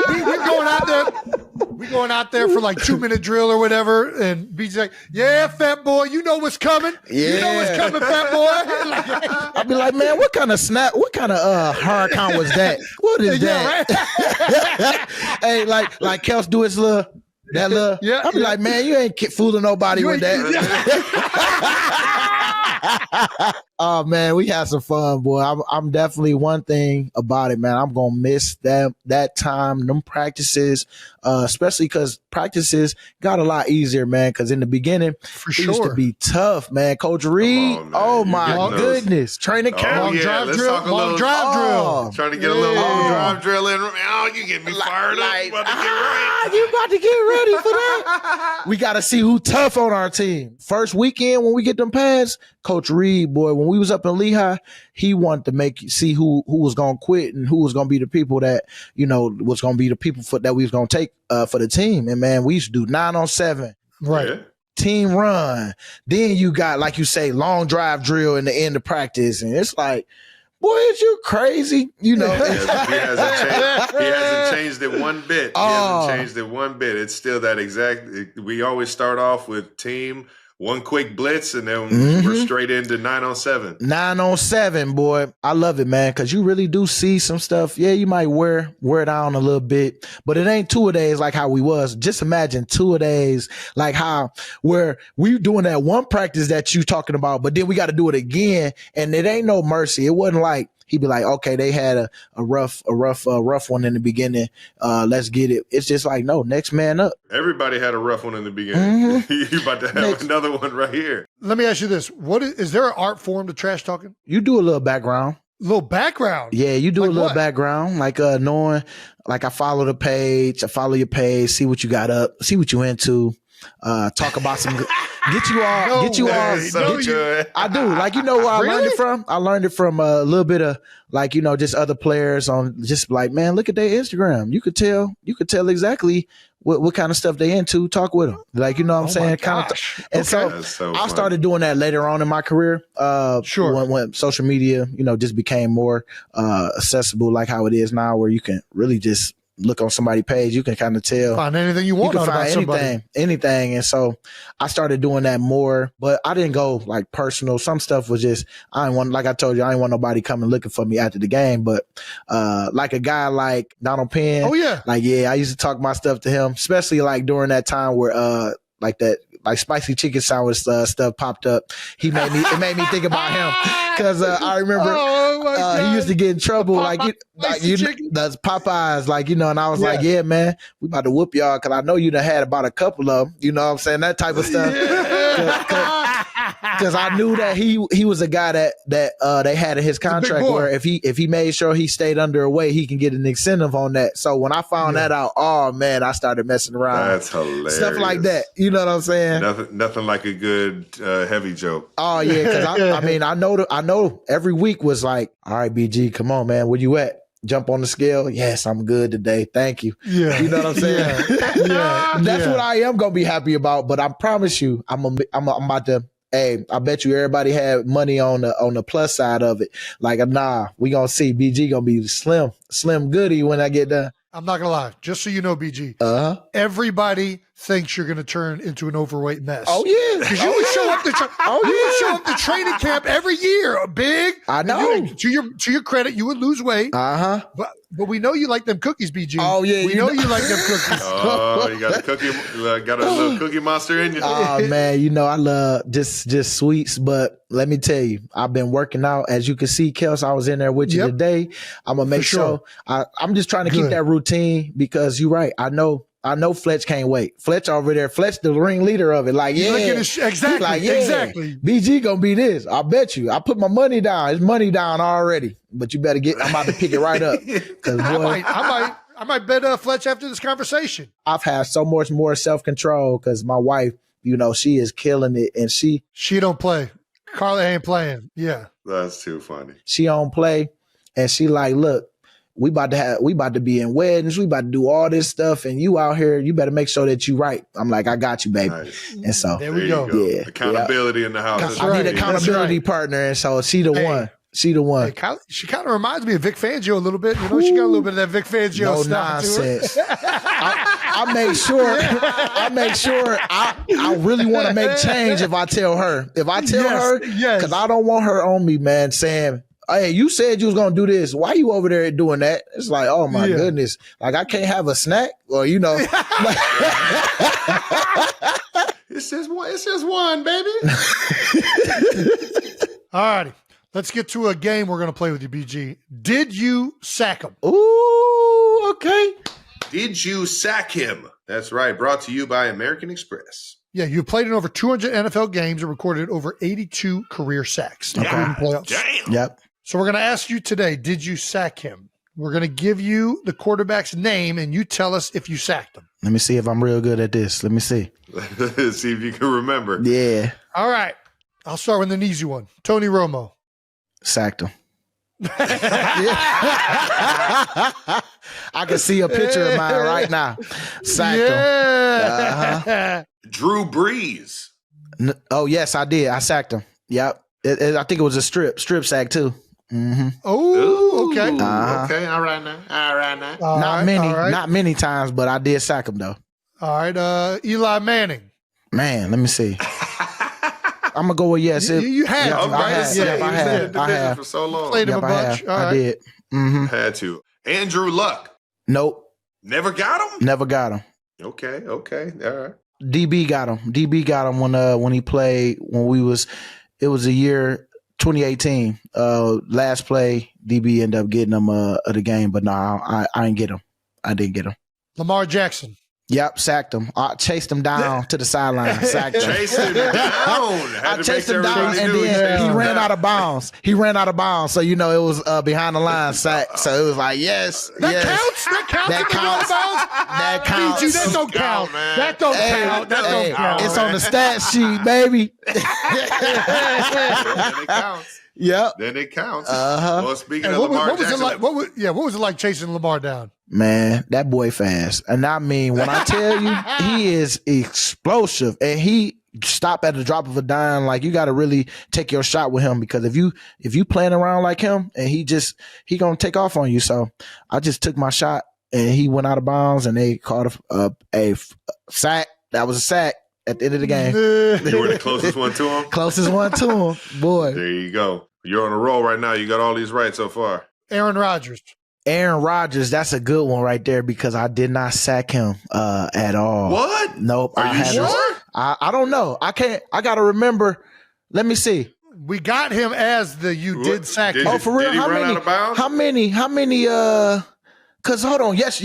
We're going out there. We're going out there for like 2-minute drill or whatever, and BJ's like, "Yeah, fat boy, you know what's coming. Yeah. You know what's coming, fat boy." I'd be like, man, what kind of hard count was that? What is that? Right. Hey, like Kelce do his little. I'll be like, man, you ain't fooling nobody with that. Oh man, we had some fun, boy. I'm definitely one thing about it, man. I'm gonna miss that time, them practices, especially because practices got a lot easier, man. Because in the beginning, it used to be tough, man. Coach Reed, my goodness, training camp, long drive drill. Trying to get a little long drive drill in. Oh, you get me fired up. You about to get ready for that. We got to see who tough on our team. First weekend when we get them pads, Coach Reed, boy, when we was up in Lehigh, he wanted to see who was going to quit and who was going to be the people that, was going to be the people that we was going to take for the team. And man, we used to do 9-on-7. Right. Yeah. Team run. Then you got, like you say, long drive drill in the end of practice. And it's like, boy, is you crazy? He hasn't changed it one bit. It's still that exact. We always start off with team, one quick blitz, and then we're straight into 9-on-7. 9-on-7, boy. I love it, man, because you really do see some stuff. Yeah, you might wear it down a little bit, but it ain't 2-a-days like how we was. Just imagine 2-a-days like where we doing that one practice that you talking about, but then we got to do it again, and it ain't no mercy. It wasn't like he'd be like, okay, they had a rough one in the beginning. Let's get it. It's just like, no, next man up. Everybody had a rough one in the beginning. You about to have another one right here. Let me ask you this. Is there an art form to trash talking? You do a little background. Little background? Yeah, you do like a little what? Background. Like knowing, like I follow the page, I follow your page, see what you got up, see what you into. Talk about some get you all I do, like, where I learned it from. I learned it from a little bit of, like, just other players on, just like, man, look at their Instagram. You could tell exactly what kind of stuff they into. Talk with them, like, what I'm saying, kind of. And so I started doing that later on in my career. Sure. When social media, just became more accessible, like how it is now, where you can really just look on somebody's page, you can kind of tell. Find anything you want. You can find anything. And so I started doing that more, but I didn't go like personal. Some stuff was just, like I told you, I didn't want nobody coming looking for me after the game. But like a guy like Donald Penn. Oh, yeah. Like, yeah, I used to talk my stuff to him, especially like during that time where like that, like spicy chicken sandwich stuff popped up. It made me think about him, because I remember he used to get in trouble, the Popeyes, like, and I was like, yeah, man, we about to whoop y'all, because I know you done had about a couple of them, you know what I'm saying, that type of stuff. Because I knew that he was a guy that they had in his contract where if he made sure he stayed under a weight, he can get an incentive on that. So when I found that out, oh man, I started messing around. That's hilarious. Stuff like that. You know what I'm saying? Nothing like a good heavy joke. Oh yeah, because I know every week was like, all right, BG, come on, man, where you at? Jump on the scale. Yes, I'm good today. Thank you. Yeah. You know what I'm saying? That's what I am gonna be happy about. But I promise you, I'm about to. Hey, I bet you everybody had money on the plus side of it. Like, nah, we gonna see BG gonna be slim goody when I get done. I'm not gonna lie. Just so you know, BG, Uh-huh. everybody thinks you're going to turn into an overweight mess. Oh yeah, because you would show up to show up to training camp every year, big. I know. To your credit, you would lose weight. But we know you like them cookies, BG. Oh yeah, we know you like them cookies. Oh, you got a cookie, got a little cookie monster in you. Oh man, I love just sweets. But let me tell you, I've been working out. As you can see, Kels, I was in there with you today. I'm gonna make sure. I'm just trying to keep that routine because you're right. I know Fletch can't wait. Fletch over there. Fletch the ring leader of it. Like, yeah. Exactly. Like, yeah, exactly. BG gonna be this. I bet you. I put my money down. It's money down already. But you better I'm about to pick it right up. Cause boy, I might bet Fletch after this conversation. I've had so much more self-control because my wife, she is killing it. And she don't play. Carla ain't playing. Yeah. That's too funny. She don't play. And she like, look, we about to be in weddings. We about to do all this stuff. And you out here, you better make sure that you right. I'm like, I got you, baby. Nice. And so there we go. Yeah. Accountability in the house. I need an accountability partner. And so she the one. She the one. She kind of reminds me of Vic Fangio a little bit. She got a little bit of that Vic Fangio stuff. No nonsense. I make sure I really want to make change if I tell her. If I tell her, because I don't want her on me, man, saying, hey, you said you was going to do this. Why you over there doing that? It's like, oh my goodness. Like I can't have a snack or, It's just one, baby. All righty. Let's get to a game we're going to play with you, BG. Did you sack him? Ooh, okay. Did you sack him? That's right. Brought to you by American Express. Yeah, you played in over 200 NFL games and recorded over 82 career sacks, including playoffs. Damn. Yep. So we're going to ask you today, did you sack him? We're going to give you the quarterback's name, and you tell us if you sacked him. Let me see if I'm real good at this. Let me see. See if you can remember. Yeah. All right. I'll start with an easy one. Tony Romo. Sacked him. I can see a picture of mine right now. Sacked him. Drew Brees. Oh, yes, I did. I sacked him. Yep. I think it was a strip sack too. Mm-hmm. Oh, okay. Okay. All right now. Not many times, but I did sack him though. All right. Eli Manning. Man, let me see. I'm gonna go with yes. You had. I had for so long. Played him a bunch. I did. Mm-hmm. Had to. Andrew Luck. Nope. Never got him. Never got him. Okay. All right. DB got him. DB got him when he played it was a year 2018. Last play, DB ended up getting him of the game, but no, I didn't get him. I didn't get him. Lamar Jackson. Yep, sacked him. I chased him down to the sideline. Sacked him. Chased him down. I chased him down, and then he ran out of bounds. So, it was behind the line sack. So it was like, yes. That counts? That counts. BG, that don't count. That don't count. That don't count. It's on the stat sheet, baby. Then it counts. Yep. Then it counts. Well, speaking of Lamar Jackson. What was it like chasing Lamar down? Man, that boy fast. And I mean, when I tell you, he is explosive and he stop at the drop of a dime. Like you got to really take your shot with him because if you playing around like him and he going to take off on you. So I just took my shot and he went out of bounds and they caught a sack. That was a sack at the end of the game. You were the closest one to him? Closest one to him. Boy. There you go. You're on a roll right now. You got all these right so far. Aaron Rodgers, that's a good one right there because I did not sack him at all. What? Nope. Are you sure? I don't know. I got to remember. Let me see. We got him as you did sack him. Oh, for real? Did he run out of bounds? How many? Because hold on. Yes.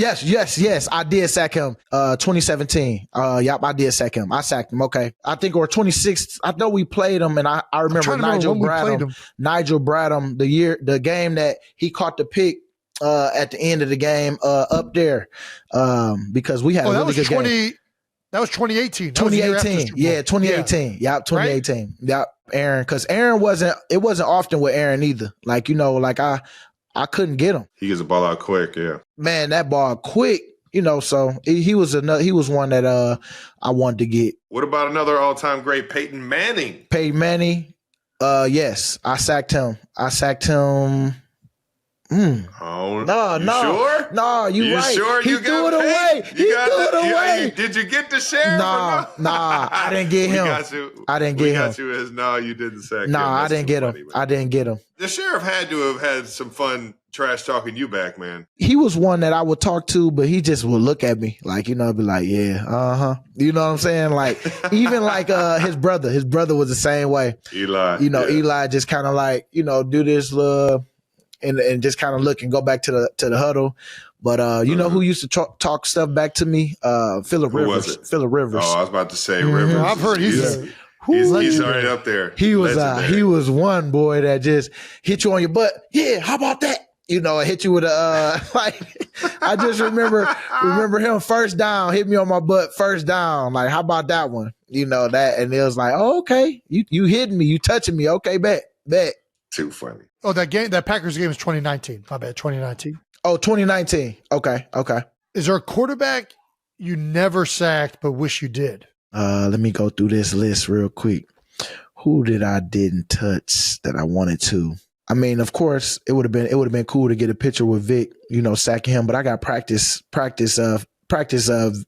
I did sack him. 2017. Yep, I did sack him. I sacked him. Okay. I think or 26. I know we played him, and I remember Nigel Bradham. The game that he caught the pick at the end of the game up there because we had a really good game. That was 2018. 2018. Yeah, 2018. Yeah. Yep, 2018. Right? Yep, Aaron. Because Aaron it wasn't often with Aaron either. Like, I couldn't get him. He gets the ball out quick, yeah. Man, that ball quick, so he was one that I wanted to get. What about another all-time great, Peyton Manning? Yes, I sacked him. Oh, No, sure? No, you right. Sure He threw it away. He threw it away. Did you get the sheriff? Nah, I didn't get him. I didn't get him. We got you as no, you didn't sack him. Nah, I didn't get him. Man. I didn't get him. The sheriff had to have had some fun trash talking you back, man. He was one that I would talk to, but he just would look at me like, be like, yeah, you know what I'm saying? Like, even like his brother was the same way. Eli, Eli just kind of like, do this and just kind of look and go back to the huddle. But you know who used to talk stuff back to me? Phillip Rivers. Phillip Rivers. Oh, I was about to say Rivers. I've heard he's right up there. He was one boy that just hit you on your butt. Yeah, how about that? I hit you with a like. I just remember him first down, hit me on my butt first down. Like, how about that one? That, and it was like, oh, okay, you hitting me, you touching me. Okay, bet. Too funny. Oh, that Packers game is 2019. My bad, 2019. Oh, 2019. Okay. Is there a quarterback you never sacked but wish you did? Let me go through this list real quick. Who didn't touch that I wanted to? I mean, of course, it would have been cool to get a picture with Vic, sacking him. But I got practice of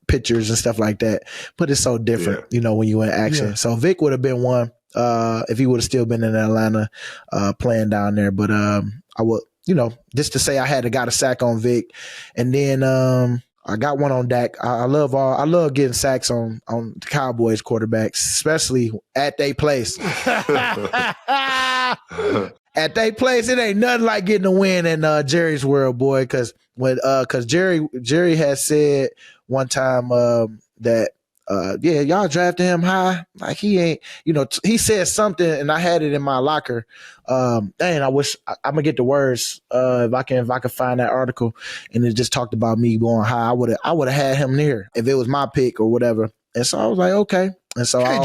pictures and stuff like that. But it's so different, when you in action. Yeah. So Vic would have been one if he would have still been in Atlanta playing down there. But I would, just to say I got a sack on Vic, and then I got one on Dak. I love getting sacks on the Cowboys quarterbacks, especially at their place. At their place, it ain't nothing like getting a win in Jerry's world, boy. Because Jerry has said one time that y'all drafted him high. Like, he ain't, he said something, and I had it in my locker. I wish I'm gonna get the words if I can find that article, and it just talked about me going high. I would have had him near if it was my pick or whatever. And so I was like, okay. And so I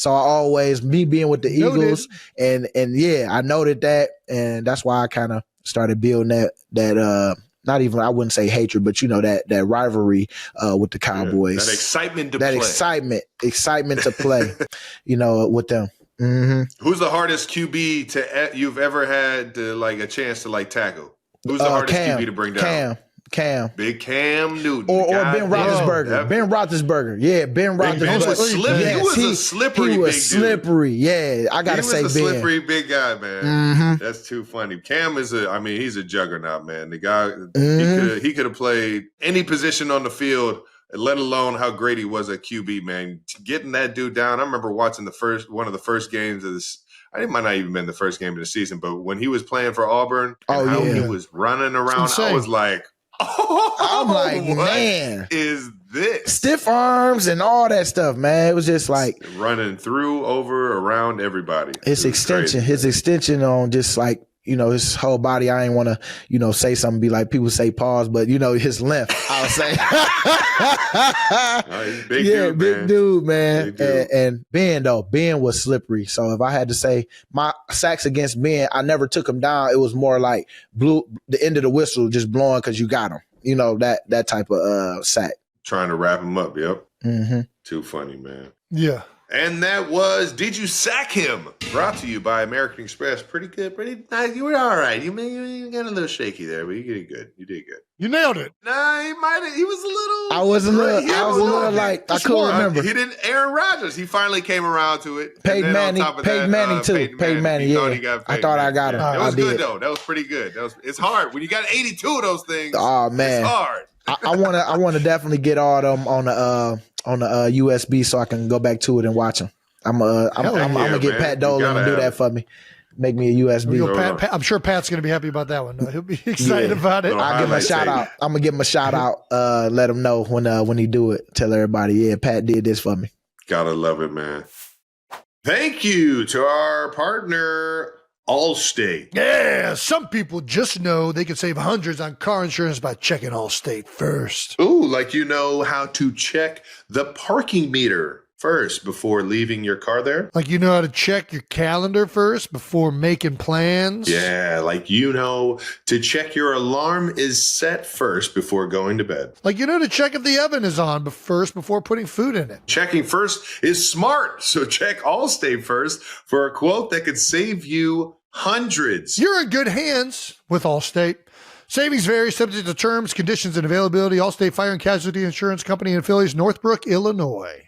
always me being with the Eagles, and yeah, I noted that, and that's why I kind of started building that not even, I wouldn't say hatred, but that rivalry with the Cowboys. That excitement to play. Excitement to play, with them. Mm-hmm. Who's the hardest QB you've ever had to like a chance to like tackle? Who's the hardest QB to bring down? Cam. Big Cam Newton. Or Ben Roethlisberger. Ben Roethlisberger. Yeah, Ben Roethlisberger. He was a slippery He was slippery. Yeah, I got to say Ben. He was a slippery big guy, man. Mm-hmm. That's too funny. Cam he's a juggernaut, man. The guy, he could have played any position on the field, let alone how great he was at QB, man. Getting that dude down. I remember watching one of the first games of this. It might not even been the first game of the season, but when he was playing for Auburn and how he was running around, I was like, I'm like, man, is this stiff arms and all that stuff, man? It was just like running through, over, around everybody. His extension on just like, his whole body. I ain't want to, say something, be like people say pause, but his length, I would say. Big dude, man. And Ben was slippery. So if I had to say my sacks against Ben, I never took him down. It was more like the end of the whistle just blowing because you got him. That type of sack. Trying to wrap him up. Yep. Mm-hmm. Too funny, man. Yeah. And that was Did You Sack Him? Brought to you by American Express. Pretty good, pretty nice. You were all right. You got a little shaky there, but you did good. You did good. You nailed it. Nah, he was a little. I was a little like I couldn't remember. He didn't. Aaron Rodgers. He finally came around to it. Peyton Manning too. Peyton Manning. Yeah. I thought I got him. It was good though. That was pretty good. It's hard when you got 82 of those things. Oh man, it's hard. I want to definitely get all of them on the USB so I can go back to it and watch them. I'm gonna get Pat Dolan to do that for me. Make me a USB. I'm sure Pat's gonna be happy about that one. He'll be excited about it. I'll give him a shout out. I'm gonna give him a shout out. Let him know when he do it. Tell everybody, yeah, Pat did this for me. Gotta love it, man. Thank you to our partner, Allstate. Yeah, some people just know they can save hundreds on car insurance by checking Allstate first. Ooh, like how to check the parking meter first before leaving your car there. Like how to check your calendar first before making plans. Yeah, like to check your alarm is set first before going to bed. Like to check if the oven is on first before putting food in it. Checking first is smart, so check Allstate first for a quote that could save you hundreds. You're in good hands with Allstate. Savings vary subject to terms, conditions, and availability. Allstate Fire and Casualty Insurance Company and affiliates, Northbrook, Illinois.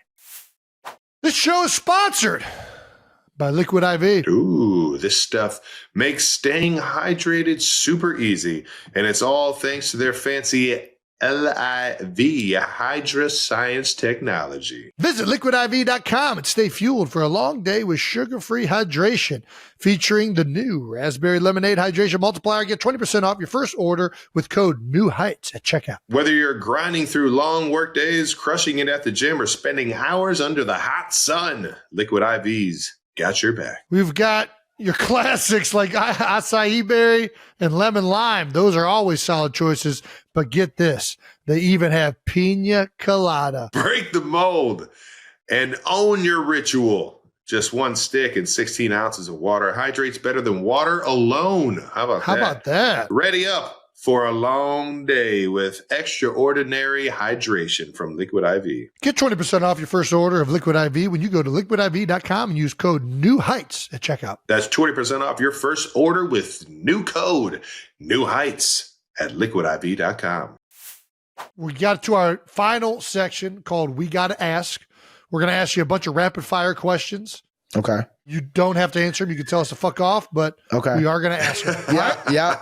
This show is sponsored by Liquid IV. Ooh, this stuff makes staying hydrated super easy. And it's all thanks to their fancy LIV Hydra Science technology. Visit liquidiv.com and stay fueled for a long day with sugar-free hydration featuring the new Raspberry Lemonade Hydration Multiplier. Get 20% off your first order with code NEWHEIGHTS at checkout. Whether you're grinding through long work days, crushing it at the gym, or spending hours under the hot sun, Liquid IV's got your back. We've got your classics like acai berry and lemon lime. Those are always solid choices. But get this, they even have pina colada. Break the mold and own your ritual. Just one stick and 16 ounces of water hydrates better than water alone. How about that? Ready up for a long day with extraordinary hydration from Liquid IV. Get 20% off your first order of Liquid IV when you go to liquidiv.com and use code NEWHEIGHTS at checkout. That's 20% off your first order with new code NEWHEIGHTS at liquidiv.com. We got to our final section called We Gotta Ask. We're going to ask you a bunch of rapid fire questions. Okay. You don't have to answer them. You can tell us to fuck off, but we are going to ask them. Yeah.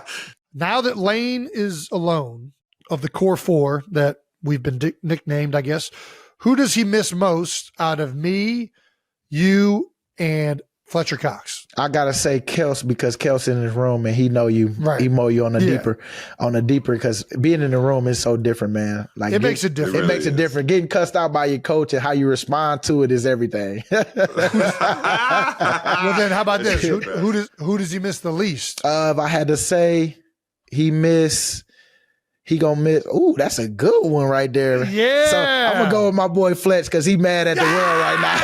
Now that Lane is alone of the core four that we've been nicknamed, I guess, who does he miss most out of me, you, and Fletcher Cox? I gotta say Kelce, because Kelce in his room and he know you, he know you on a deeper, because being in the room is so different, man. Like it makes it different. It makes it different. Getting cussed out by your coach and how you respond to it is everything. Well, then how about this? Who does he miss the least? If I had to say, he gonna miss. Ooh, that's a good one right there. Yeah. So I'm gonna go with my boy Fletch because he mad at the world right now.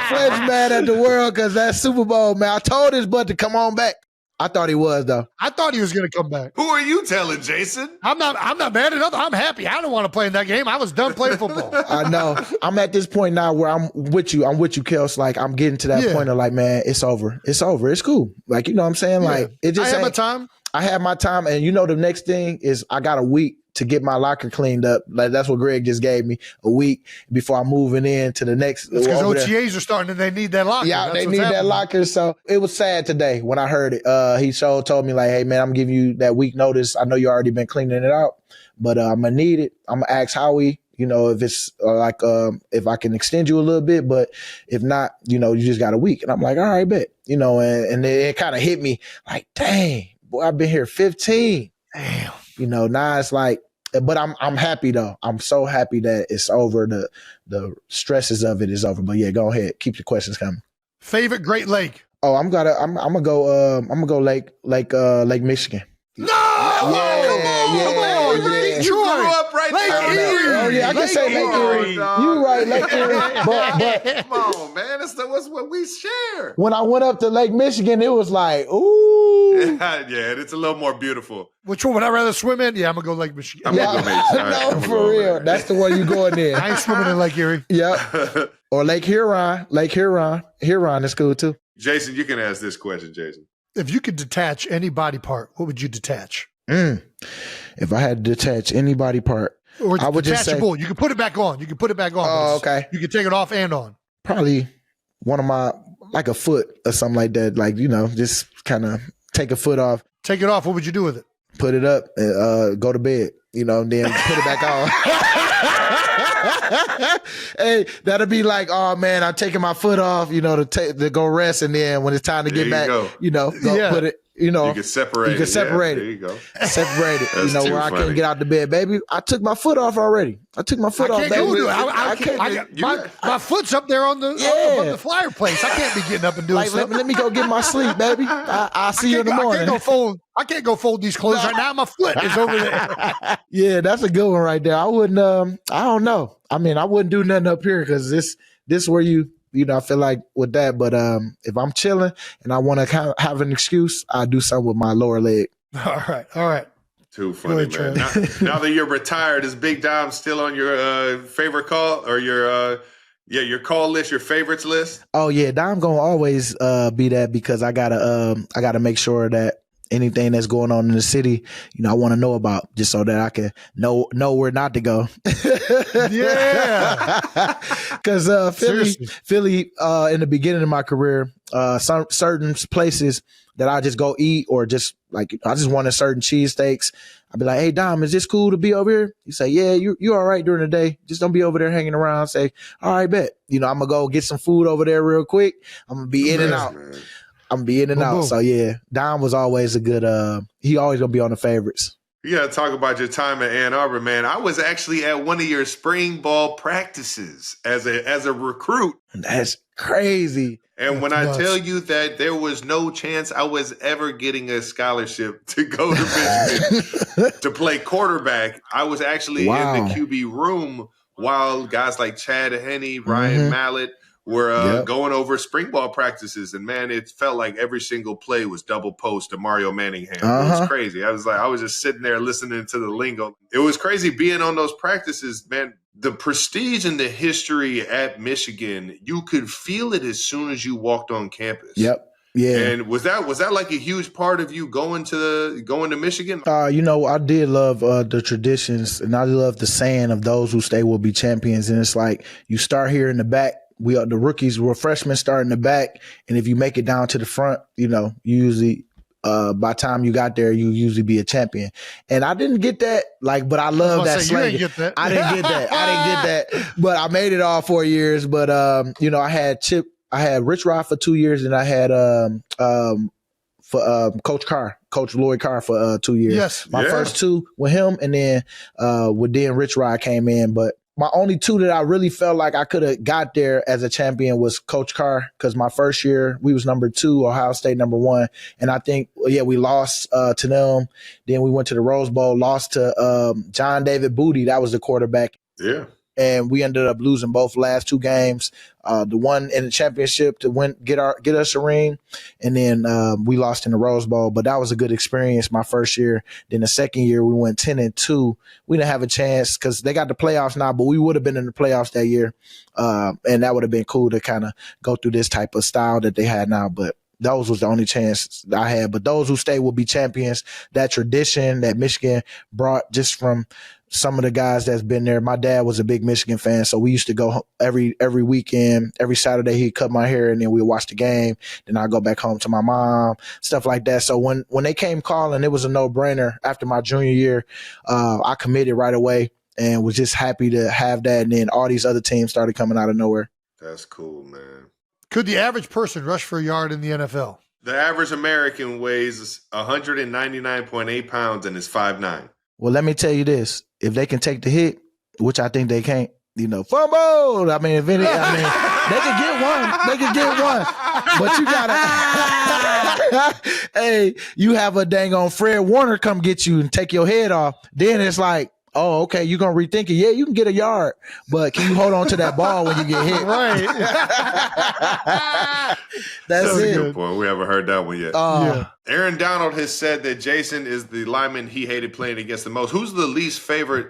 Fletch mad at the world because that Super Bowl, man. I told his butt to come on back. I thought he was, though. I thought he was going to come back. Who are you telling, Jason? I'm not mad at nothing. I'm happy. I don't want to play in that game. I was done playing football. I know. I'm at this point now where I'm with you. I'm with you, Kels. Like, I'm getting to that point of like, man, it's over. It's over. It's cool. Like, you know what I'm saying? Like, it just I had my time. I had my time. And you know, the next thing is I got a week to get my locker cleaned up. Like, that's what Greg just gave me, a week before I'm moving in to the next. It's because OTAs are starting and they need that locker. Yeah, they need that locker. So it was sad today when I heard it. He told me like, hey man, I'm giving you that week notice. I know you already been cleaning it out, but I'm gonna need it. I'm gonna ask Howie, you know, if it's if I can extend you a little bit, but if not, you know, you just got a week. And I'm like, all right, bet. You know, and it kind of hit me like, dang, boy, I've been here 15. Damn. You know, now it's like, but I'm happy though. I'm so happy that it's over. The stresses of it is over. But yeah, go ahead. Keep the questions coming. Favorite Great Lake? Oh, I'm gonna go Lake Michigan. No! Come on, you grew up right there. Oh yeah, I can say Lake Erie. You right, Lake Erie. But come on, man, that's what we share. When I went up to Lake Michigan, it was like, ooh. Yeah, it's a little more beautiful. Which one would I rather swim in? Yeah, I'm gonna go Lake Michigan. No, for real. That's the one you going in. I ain't swimming in Lake Erie. Yep. Or Lake Huron. Huron is cool too. Jason, you can ask this question, Jason. If you could detach any body part, what would you detach? If I had to detach any body part, or I would just say, you can put it back on. Oh, okay. You can take it off and on. Probably one of my, like a foot or something like that. Like, you know, just kind of take a foot off. Take it off. What would you do with it? Put it up and go to bed, you know, and then put it back on. Hey, that'll be like, oh man, I'm taking my foot off, you know, to go rest, and then when it's time to get back, you know, put it. You know, you can separate it. Separate it. There you go. Separate it. You know, where I can't get out the bed, baby. I took my foot off already. I took my foot off, baby. My foot's up there on the fireplace. I can't be getting up and doing something. Let me go get my sleep, baby. I'll see you in the morning. I can't go fold these clothes right now. My foot is over there. Yeah, that's a good one right there. I wouldn't. I don't know. I mean, I wouldn't do nothing up here because this is where you know, I feel like with that. But if I'm chilling and I want to have an excuse, I do something with my lower leg. All right. Too funny, man. Now that you're retired, is Big Dom still on your favorite call or your Yeah, your call list, your favorites list. Oh yeah, I'm gonna always be that because I gotta make sure that anything that's going on in the city, I want to know about just so that I can know where not to go. Yeah, because Philly, in the beginning of my career, some certain places that I just go eat or just like I just wanted certain cheesesteaks. I'd be like, "Hey Dom, is this cool to be over here?" You say, "Yeah, you all right during the day. Just don't be over there hanging around." Say, "All right, bet." I'm gonna go get some food over there real quick. I'm gonna be in and out. Man. I'm gonna be in and out. Boom. So yeah, Dom was always a good. He always gonna be on the favorites. You got to talk about your time at Ann Arbor, man. I was actually at one of your spring ball practices as a recruit. That's crazy. And when I tell you that there was no chance I was ever getting a scholarship to go to Michigan to play quarterback, I was actually in the QB room while guys like Chad Henne, Ryan Mallett were going over spring ball practices. And man, it felt like every single play was double post to Mario Manningham. It was crazy. I was just sitting there listening to the lingo. It was crazy being on those practices, man. The prestige and the history at Michigan, you could feel it as soon as you walked on campus. Yep. Yeah. And was that like a huge part of you going to Michigan? I did love the traditions, and I love the saying of those who stay will be champions. And it's like you start here in the back. We are the rookies. We're freshmen starting the back, and if you make it down to the front, you usually by the time you got there, you usually be a champion. And I didn't get that, but I love that slogan. I didn't get that, but I made it all 4 years. But I had Rich Rod for 2 years, and I had Coach Lloyd Carr for 2 years. Yes, my first two with him, and then Rich Rod came in, but. My only two that I really felt like I could have got there as a champion was Coach Carr, because my first year we was number 2, Ohio State number 1, and I think we lost to them. Then we went to the Rose Bowl, lost to John David Booty. That was the quarterback. Yeah. And we ended up losing both last 2 games. The one in the championship to get us a ring, and then we lost in the Rose Bowl. But that was a good experience my first year. Then the second year we went 10-2. We didn't have a chance because they got the playoffs now, but we would have been in the playoffs that year, and that would have been cool to kind of go through this type of style that they had now. But those was the only chance I had. But those who stay will be champions. That tradition that Michigan brought just from some of the guys that's been there. My dad was a big Michigan fan, so we used to go every weekend. Every Saturday he'd cut my hair, and then we'd watch the game. Then I'd go back home to my mom, stuff like that. So when they came calling, it was a no-brainer. After my junior year, I committed right away and was just happy to have that. And then all these other teams started coming out of nowhere. That's cool, man. Could the average person rush for a yard in the NFL? The average American weighs 199.8 pounds and is 5'9". Well, let me tell you this. If they can take the hit, which I think they can't, fumble. I mean, they can get one. They can get one. But you gotta hey, you have a dang on Fred Warner come get you and take your head off. Then it's like, oh, okay, you're going to rethink it. Yeah, you can get a yard, but can you hold on to that ball when you get hit? Right. That's a it. good point. We haven't heard that one yet. Yeah. Aaron Donald has said that Jason is the lineman he hated playing against the most. Who's the least favorite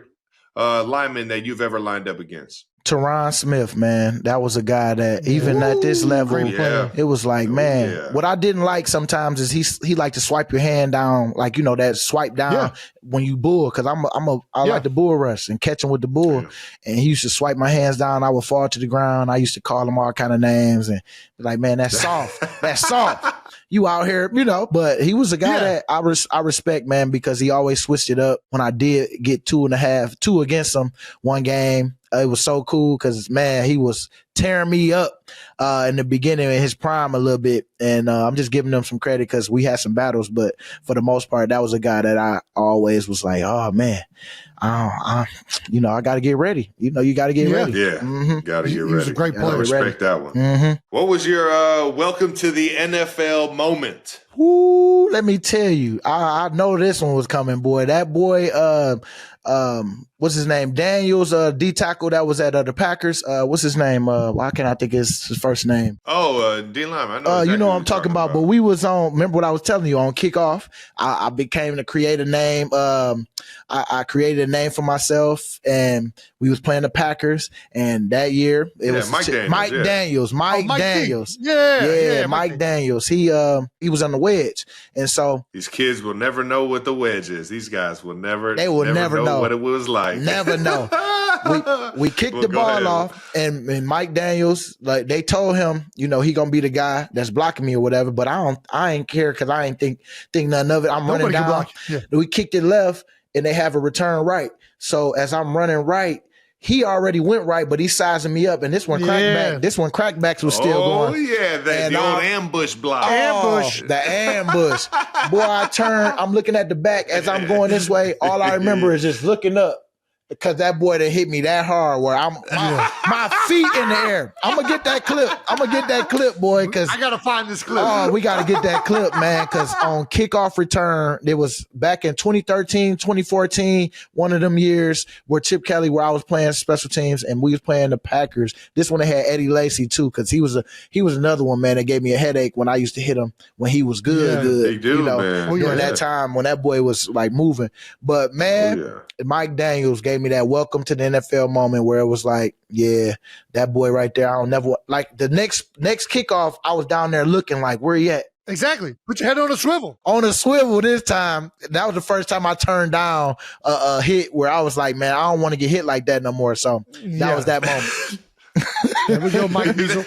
lineman that you've ever lined up against? Teron Smith, man. That was a guy that even at this level, it was like, what I didn't like sometimes is he liked to swipe your hand down, like, that swipe down when you bull, because I like the bull rush and catch him with the bull. And he used to swipe my hands down. I would fall to the ground. I used to call him all kind of names and be like, man, that's soft. That's soft. You out here, but he was a guy that I respect, man, because he always switched it up. When I did get 2 against him one game, it was so cool because, man, he was tearing me up in the beginning in his prime a little bit. And I'm just giving him some credit because we had some battles. But for the most part, that was a guy that I always was like, oh, man, I got to get ready. You got to get ready. Yeah, got to get ready. He was a great player. I respect that one. Mm-hmm. What was your welcome to the NFL moment? Ooh, let me tell you, I know this one was coming, boy. That boy, what's his name? Daniels, D tackle that was at the Packers. What's his name? Why can't I think his first name? D Line. I know. Exactly You know what I'm talking about. But we was on. Remember what I was telling you on kickoff? I became to create a name. I created a name for myself, and we was playing the Packers. And that year it was Mike Daniels. Mike Daniels. Yeah, Mike Daniels. He was on the wedge, and so these kids will never know what the wedge is. These guys will never. They will never know what it was like. Never know. We kicked the ball off, and Mike Daniels, like they told him, you know, he gonna be the guy that's blocking me or whatever. But I ain't care because I ain't think nothing of it. I'm running down. Yeah. We kicked it left, and they have a return right. So as I'm running right, he already went right, but he's sizing me up. And this one crackbacks was still going. Oh yeah, the old ambush block. The ambush. Boy, I turn. I'm looking at the back as I'm going this way. All I remember is just looking up. Because that boy that hit me that hard where my feet in the air. I'm going to get that clip, boy. Because I got to find this clip. Oh, we got to get that clip, man. Because on kickoff return, it was back in 2013, 2014, one of them years where Chip Kelly, where I was playing special teams and we was playing the Packers. This one they had Eddie Lacy too, because he was another one, man, that gave me a headache when I used to hit him when he was good. They do, you know, man. During that time when that boy was like moving. But man, Mike Daniels gave me that welcome to the NFL moment where it was like, yeah, that boy right there. I don't never like the next kickoff. I was down there looking like, where he at? Exactly. Put your head on a swivel. On a swivel this time. That was the first time I turned down a hit where I was like, man, I don't want to get hit like that no more. So that was that moment. There we go, Mike Diesel.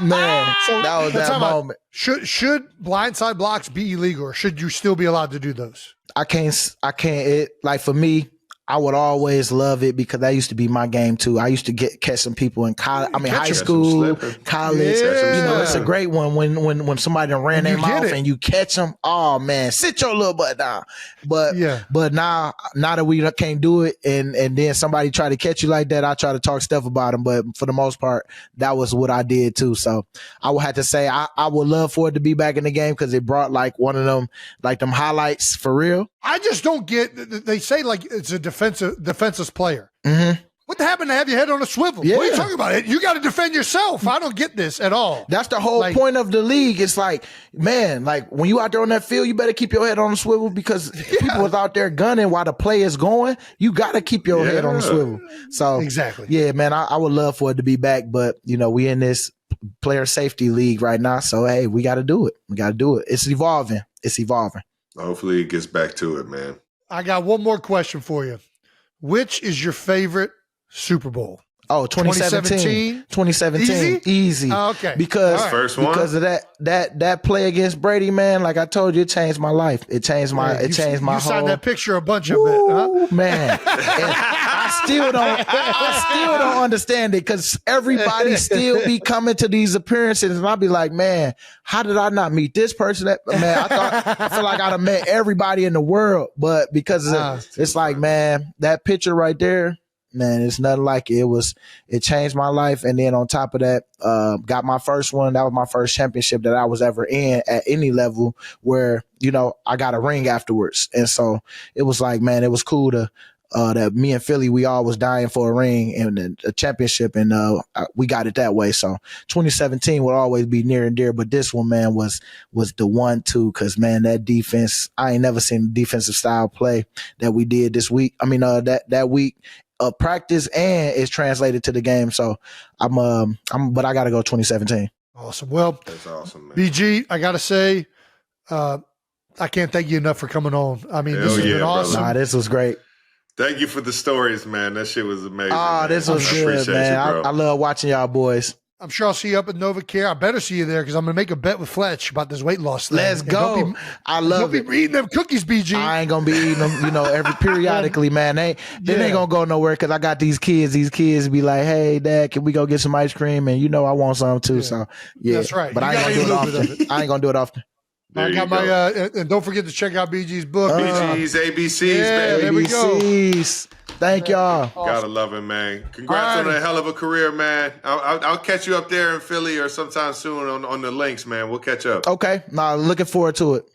Man, so that was that moment. Should blindside blocks be illegal, or should you still be allowed to do those? I can't. It like for me, I would always love it because that used to be my game too. I used to catch some people in college. I mean, high school, college. Yeah. You know, it's a great one when somebody ran their mouth and you catch them. Oh man, sit your little butt down. But now that we can't do it, and then somebody try to catch you like that, I try to talk stuff about them. But for the most part, that was what I did too. So I would have to say I would love for it to be back in the game because it brought like one of them like them highlights for real. I just don't get. They say like it's a defenseless player. Mm-hmm. What happened to have your head on a swivel? Yeah. What are you talking about? You got to defend yourself. I don't get this at all. That's the whole point of the league. It's like, man, like when you out there on that field, you better keep your head on the swivel because people was out there gunning while the play is going. You got to keep your head on the swivel. So exactly. Yeah, man, I would love for it to be back, but you know, we in this player safety league right now. So, hey, we got to do it. It's evolving. Hopefully it gets back to it, man. I got one more question for you. Which is your favorite Super Bowl? Oh, 2017. 2017. Easy. Oh, okay. Because first one? Because of that play against Brady, man, like I told you, it changed my life. It changed my You signed that picture a bunch of it, huh? Man. I still don't understand it because everybody still be coming to these appearances and I'll be like, man, how did I not meet this person? I feel like I'd have met everybody in the world, but because it's like, man, that picture right there, man, it's nothing like it. It changed my life. And then on top of that, got my first one. That was my first championship that I was ever in at any level where, you know, I got a ring afterwards. And so it was like, man, it was cool to, that me and Philly, we all was dying for a ring and a championship, and we got it that way. So 2017 will always be near and dear, but this one, man, was the one too, because man, that defense, I ain't never seen defensive style play that we did this week. I mean, that week of practice and it's translated to the game. So but I got to go 2017. Awesome. Well, that's awesome, man. BG, I got to say, I can't thank you enough for coming on. I mean, this has been awesome. Nah, this was great. Thank you for the stories, man. That shit was amazing. This was good, man. I love watching y'all boys. I'm sure I'll see you up at NovaCare. I better see you there because I'm going to make a bet with Fletch about this weight loss thing. Let's go. I love it. Don't be eating them cookies, BG. I ain't going to be eating them, you know, periodically, man. They ain't going to go nowhere because I got these kids. These kids be like, hey, Dad, can we go get some ice cream? And you know I want some too. Yeah. So, yeah. That's right. But I ain't going to do it often. I got my, and don't forget to check out BG's book. BG's ABCs, baby. There we go. Thank y'all. Awesome. Gotta love him, man. Congrats on a hell of a career, man. I'll catch you up there in Philly or sometime soon on the links, man. We'll catch up. Okay. Looking forward to it.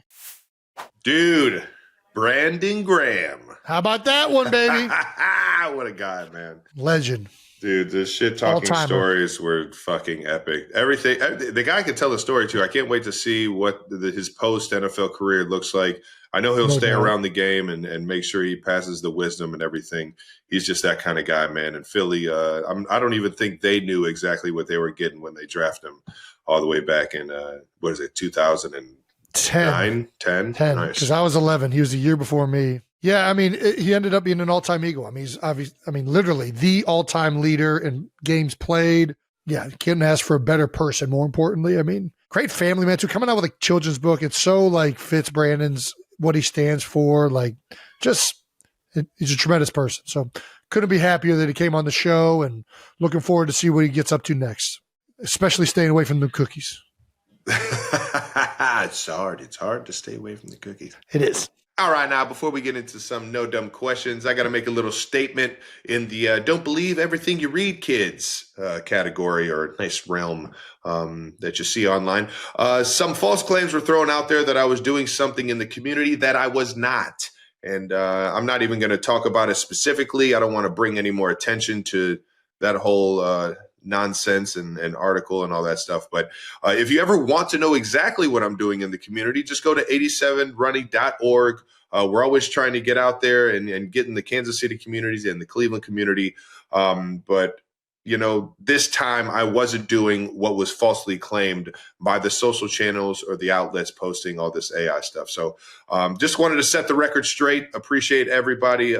Dude, Brandon Graham. How about that one, baby? What a guy, man. Legend. Dude, the shit talking stories were fucking epic. Everything, the guy could tell a story too. I can't wait to see what his post NFL career looks like. I know he'll stay around the game and make sure he passes the wisdom and everything. He's just that kind of guy, man. And Philly, I don't even think they knew exactly what they were getting when they drafted him all the way back in, 2010? 10? Nice. Because I was 11. He was a year before me. Yeah, I mean, he ended up being an all-time Eagle. I mean, he's obviously, literally the all-time leader in games played. Yeah, couldn't ask for a better person. More importantly, I mean, great family man too. Coming out with a children's book, it's so like fits Brandon's what he stands for. Like, he's a tremendous person. So couldn't be happier that he came on the show, and looking forward to see what he gets up to next. Especially staying away from the cookies. It's hard. It's hard to stay away from the cookies. It is. All right, now, before we get into some no dumb questions, I got to make a little statement in the don't believe everything you read, kids category or nice realm that you see online. Some false claims were thrown out there that I was doing something in the community that I was not. And I'm not even going to talk about it specifically. I don't want to bring any more attention to that whole nonsense and article and all that stuff. But if you ever want to know exactly what I'm doing in the community, just go to 87running.org. We're always trying to get out there and get in the Kansas City communities and the Cleveland community. But, this time I wasn't doing what was falsely claimed by the social channels or the outlets posting all this AI stuff. So just wanted to set the record straight. Appreciate everybody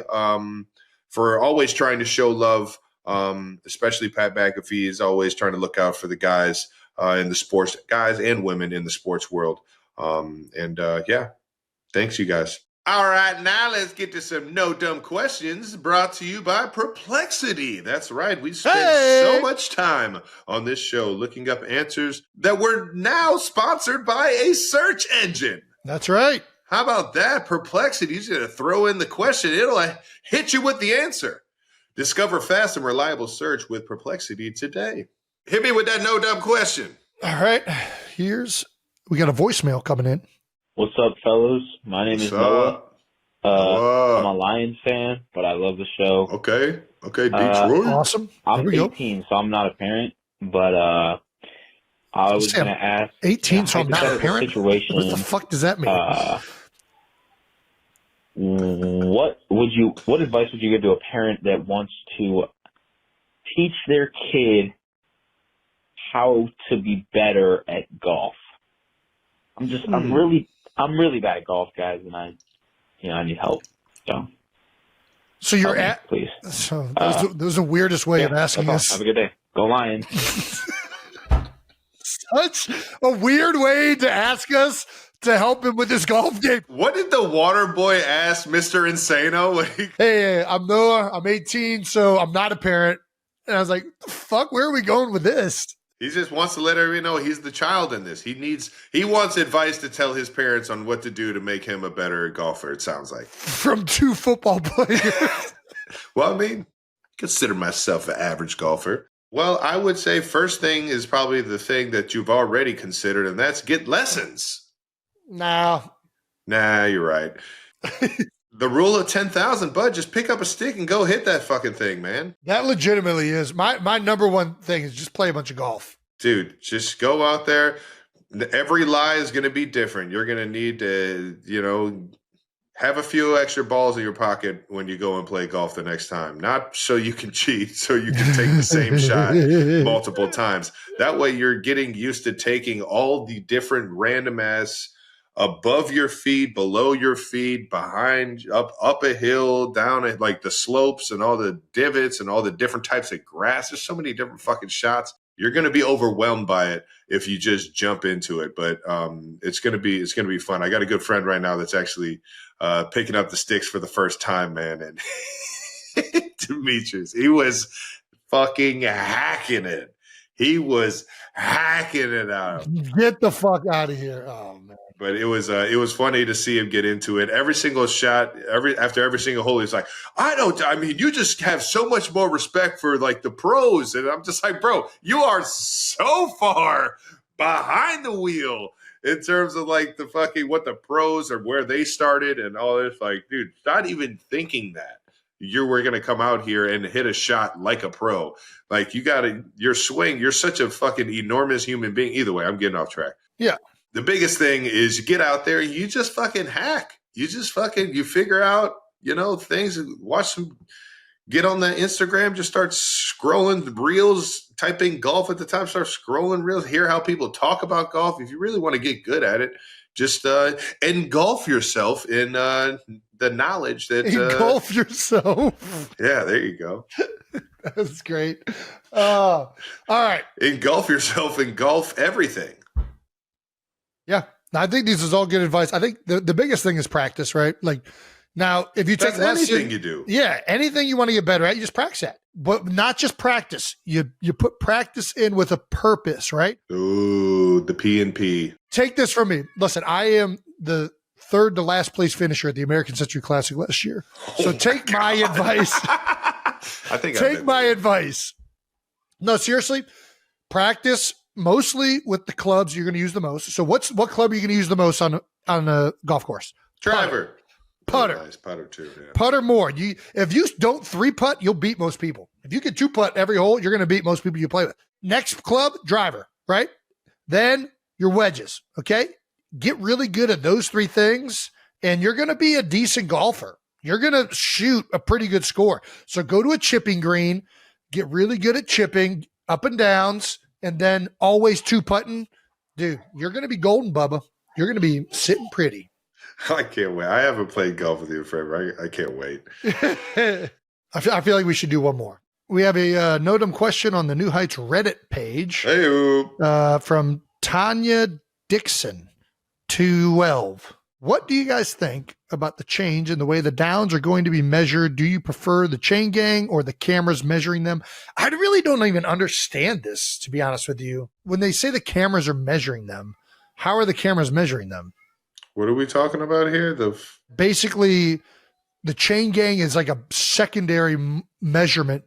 for always trying to show love. Especially Pat McAfee is always trying to look out for the guys in the sports, guys and women in the sports world. Thanks you guys. All right, now let's get to some no dumb questions brought to you by Perplexity. That's right. We spent so much time on this show looking up answers that we're now sponsored by a search engine. That's right. How about that? Perplexity's going to throw in the question. It'll hit you with the answer. Discover fast and reliable search with Perplexity today. Hit me with that no dumb question. All right. We got a voicemail coming in. What's up, fellas? My name is Noah. I'm a Lions fan, but I love the show. Okay, Detroit. Awesome. I'm 18, so I'm not a parent, but I was going to ask. 18, so I'm not a parent? Situation, what the fuck does that mean? What advice would you give to a parent that wants to teach their kid how to be better at golf? I'm really bad at golf, guys, and I need help. So you're please. So that was the weirdest way of asking us. Have a good day. Go Lions. Such a weird way to ask us to help him with his golf game. What did the water boy ask Mr. Insano? Hey, I'm Noah. I'm 18, so I'm not a parent. And I was like, the fuck, where are we going with this? He just wants to let everybody know he's the child in this. He wants advice to tell his parents on what to do to make him a better golfer, it sounds like. From two football players. Well, I mean, I consider myself an average golfer. Well, I would say first thing is probably the thing that you've already considered, and that's get lessons. Nah, you're right. The rule of 10,000, bud, just pick up a stick and go hit that fucking thing, man. That legitimately is. My number one thing is just play a bunch of golf. Dude, just go out there. Every lie is going to be different. You're going to need to, have a few extra balls in your pocket when you go and play golf the next time. Not so you can cheat, so you can take the same shot multiple times. That way you're getting used to taking all the different random ass above your feet, below your feet, behind, up a hill, down at like the slopes and all the divots and all the different types of grass. There's so many different fucking shots. You're going to be overwhelmed by it if you just jump into it. But it's going to be fun. I got a good friend right now that's actually picking up the sticks for the first time, man. And Demetrius, he was fucking hacking it. He was hacking it out. Get the fuck out of here. Oh, man. But it was funny to see him get into it. Every single shot, after every single hole, he's like, you just have so much more respect for like the pros. And I'm just like, bro, you are so far behind the wheel in terms of like the fucking what the pros or where they started and all this. Like, dude, not even thinking that. you were going to come out here and hit a shot like a pro. Like your swing, you're such a fucking enormous human being. Either way, I'm getting off track. Yeah. The biggest thing is you get out there, you just fucking hack. You just fucking, you figure out, things, watch some, get on the Instagram, just start scrolling the reels, type in golf at the top, start scrolling reels, hear how people talk about golf. If you really want to get good at it, just engulf yourself in the knowledge that engulf yourself. Yeah, there you go. That's great. All right. Engulf yourself, engulf everything. Yeah. I think this is all good advice. I think the biggest thing is practice, right? Like now, if you take anything you do. Yeah, anything you want to get better at, you just practice at. But not just practice. You put practice in with a purpose, right? Ooh, the P&P. Take this from me. Listen, I am the third to last place finisher at the American Century Classic last year. So take my advice. Take my advice. No, seriously, practice mostly with the clubs you're going to use the most. So what club are you going to use the most on a golf course? Driver. Putter. Nice. Putter too. Yeah. Putter more. If you don't 3-putt, you'll beat most people. If you can 2-putt every hole, you're going to beat most people you play with. Next club, driver, right? Then your wedges, okay? Get really good at those 3 things, and you're going to be a decent golfer. You're going to shoot a pretty good score. So go to a chipping green, get really good at chipping, up and downs, and then always 2-putting. Dude, you're going to be golden, Bubba. You're going to be sitting pretty. I can't wait. I haven't played golf with you forever. I can't wait. I feel like we should do one more. We have a Notum question on the New Heights Reddit page from Tanya Dixon, 212. What do you guys think about the change in the way the downs are going to be measured? Do you prefer the chain gang or the cameras measuring them? I really don't even understand this, to be honest with you. When they say the cameras are measuring them, how are the cameras measuring them? What are we talking about here? Basically, the chain gang is like a secondary measurement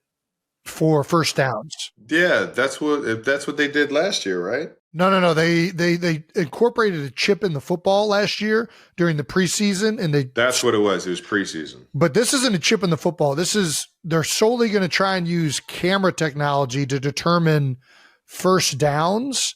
for first downs. Yeah, that's what they did last year, right? No. They incorporated a chip in the football last year during the preseason, and that's what it was. It was preseason. But this isn't a chip in the football. They're solely going to try and use camera technology to determine first downs.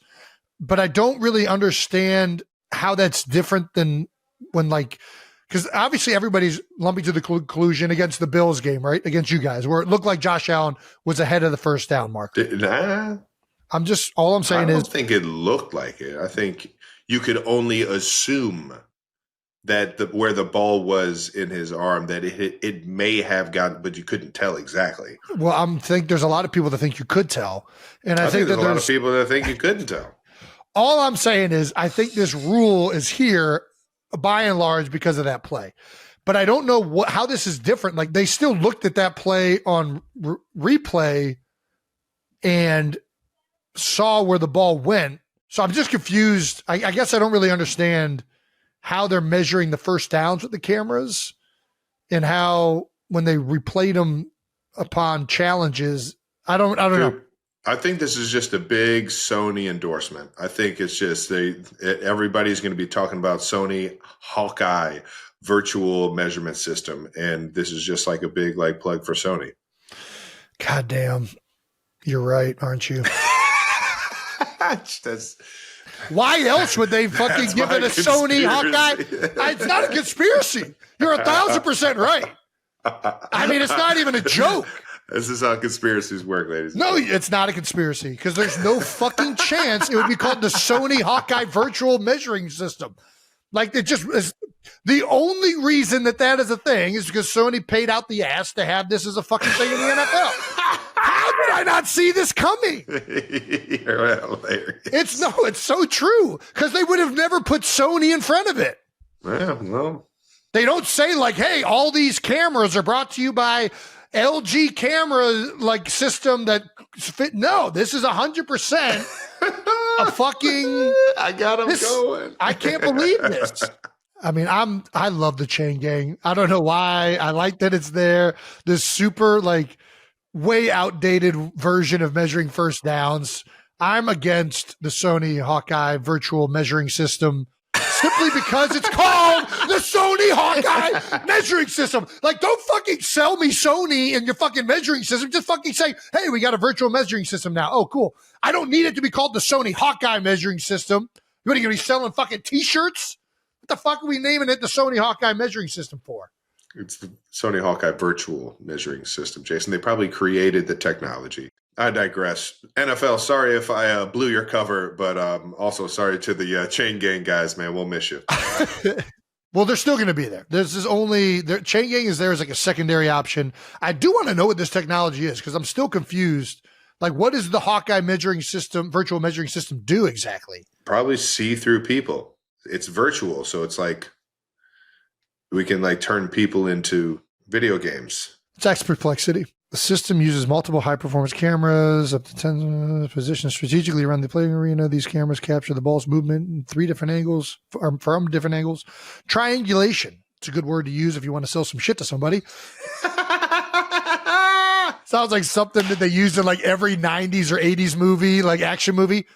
But I don't really understand how that's different than when, because obviously everybody's lumping to the conclusion against the Bills game, right? Against you guys, where it looked like Josh Allen was ahead of the first down mark. All I'm saying is, I don't think it looked like it. I think you could only assume that where the ball was in his arm, that it may have gotten, but you couldn't tell exactly. Well, I think there's a lot of people that think you could tell. And I think there's a lot of people that think you couldn't tell. All I'm saying is I think this rule is here by and large because of that play. But I don't know how this is different. Like, they still looked at that play on replay and saw where the ball went. So I'm just confused. I guess I don't really understand how they're measuring the first downs with the cameras and how when they replayed them upon challenges, I don't know. I think this is just a big Sony endorsement. I think it's just everybody's going to be talking about Sony Hawkeye virtual measurement system, and this is just like a big plug for Sony. God damn, you're right, aren't you? Why else would they fucking give it a Sony Hawkeye? It's not a conspiracy. You're 1,000% right. I mean, it's not even a joke. This is how conspiracies work, ladies. No, it's not a conspiracy because there's no fucking chance it would be called the Sony Hawkeye Virtual Measuring System. It just is. The only reason that is a thing is because Sony paid out the ass to have this as a fucking thing in the NFL. How did I not see this coming? You're hilarious. It's so true because they would have never put Sony in front of it. Yeah, well. They don't say hey, all these cameras are brought to you by LG camera system that fit. No, this is 100% a fucking. I got him going. I can't believe this. I mean, I love the chain gang. I don't know why. I like that it's there. This super way outdated version of measuring first downs. I'm against the Sony Hawkeye virtual measuring system simply because it's called the Sony Hawkeye measuring system. Like, don't fucking sell me Sony and your fucking measuring system. Just fucking say, hey, we got a virtual measuring system now. Oh, cool. I don't need it to be called the Sony Hawkeye measuring system. What are you going to be selling fucking t-shirts? What the fuck are we naming it the Sony Hawkeye measuring system for? It's the Sony Hawkeye virtual measuring system, Jason. They probably created the technology. I digress. NFL, sorry if I blew your cover, but also sorry to the Chain Gang guys, man. We'll miss you. Well, they're still going to be there. This is only Chain Gang is there as like a secondary option. I do want to know what this technology is because I'm still confused. Like, what does the Hawkeye measuring system, virtual measuring system, do exactly? Probably see through people. It's virtual, so it's like we can like turn people into video games. It's X perplexity. The system uses multiple high-performance cameras, up to 10 positions strategically around the playing arena. These cameras capture the ball's movement in three different angles, from different angles. Triangulation. It's a good word to use if you want to sell some shit to somebody. Sounds like something that they used in like every 90s or 80s movie, like action movie.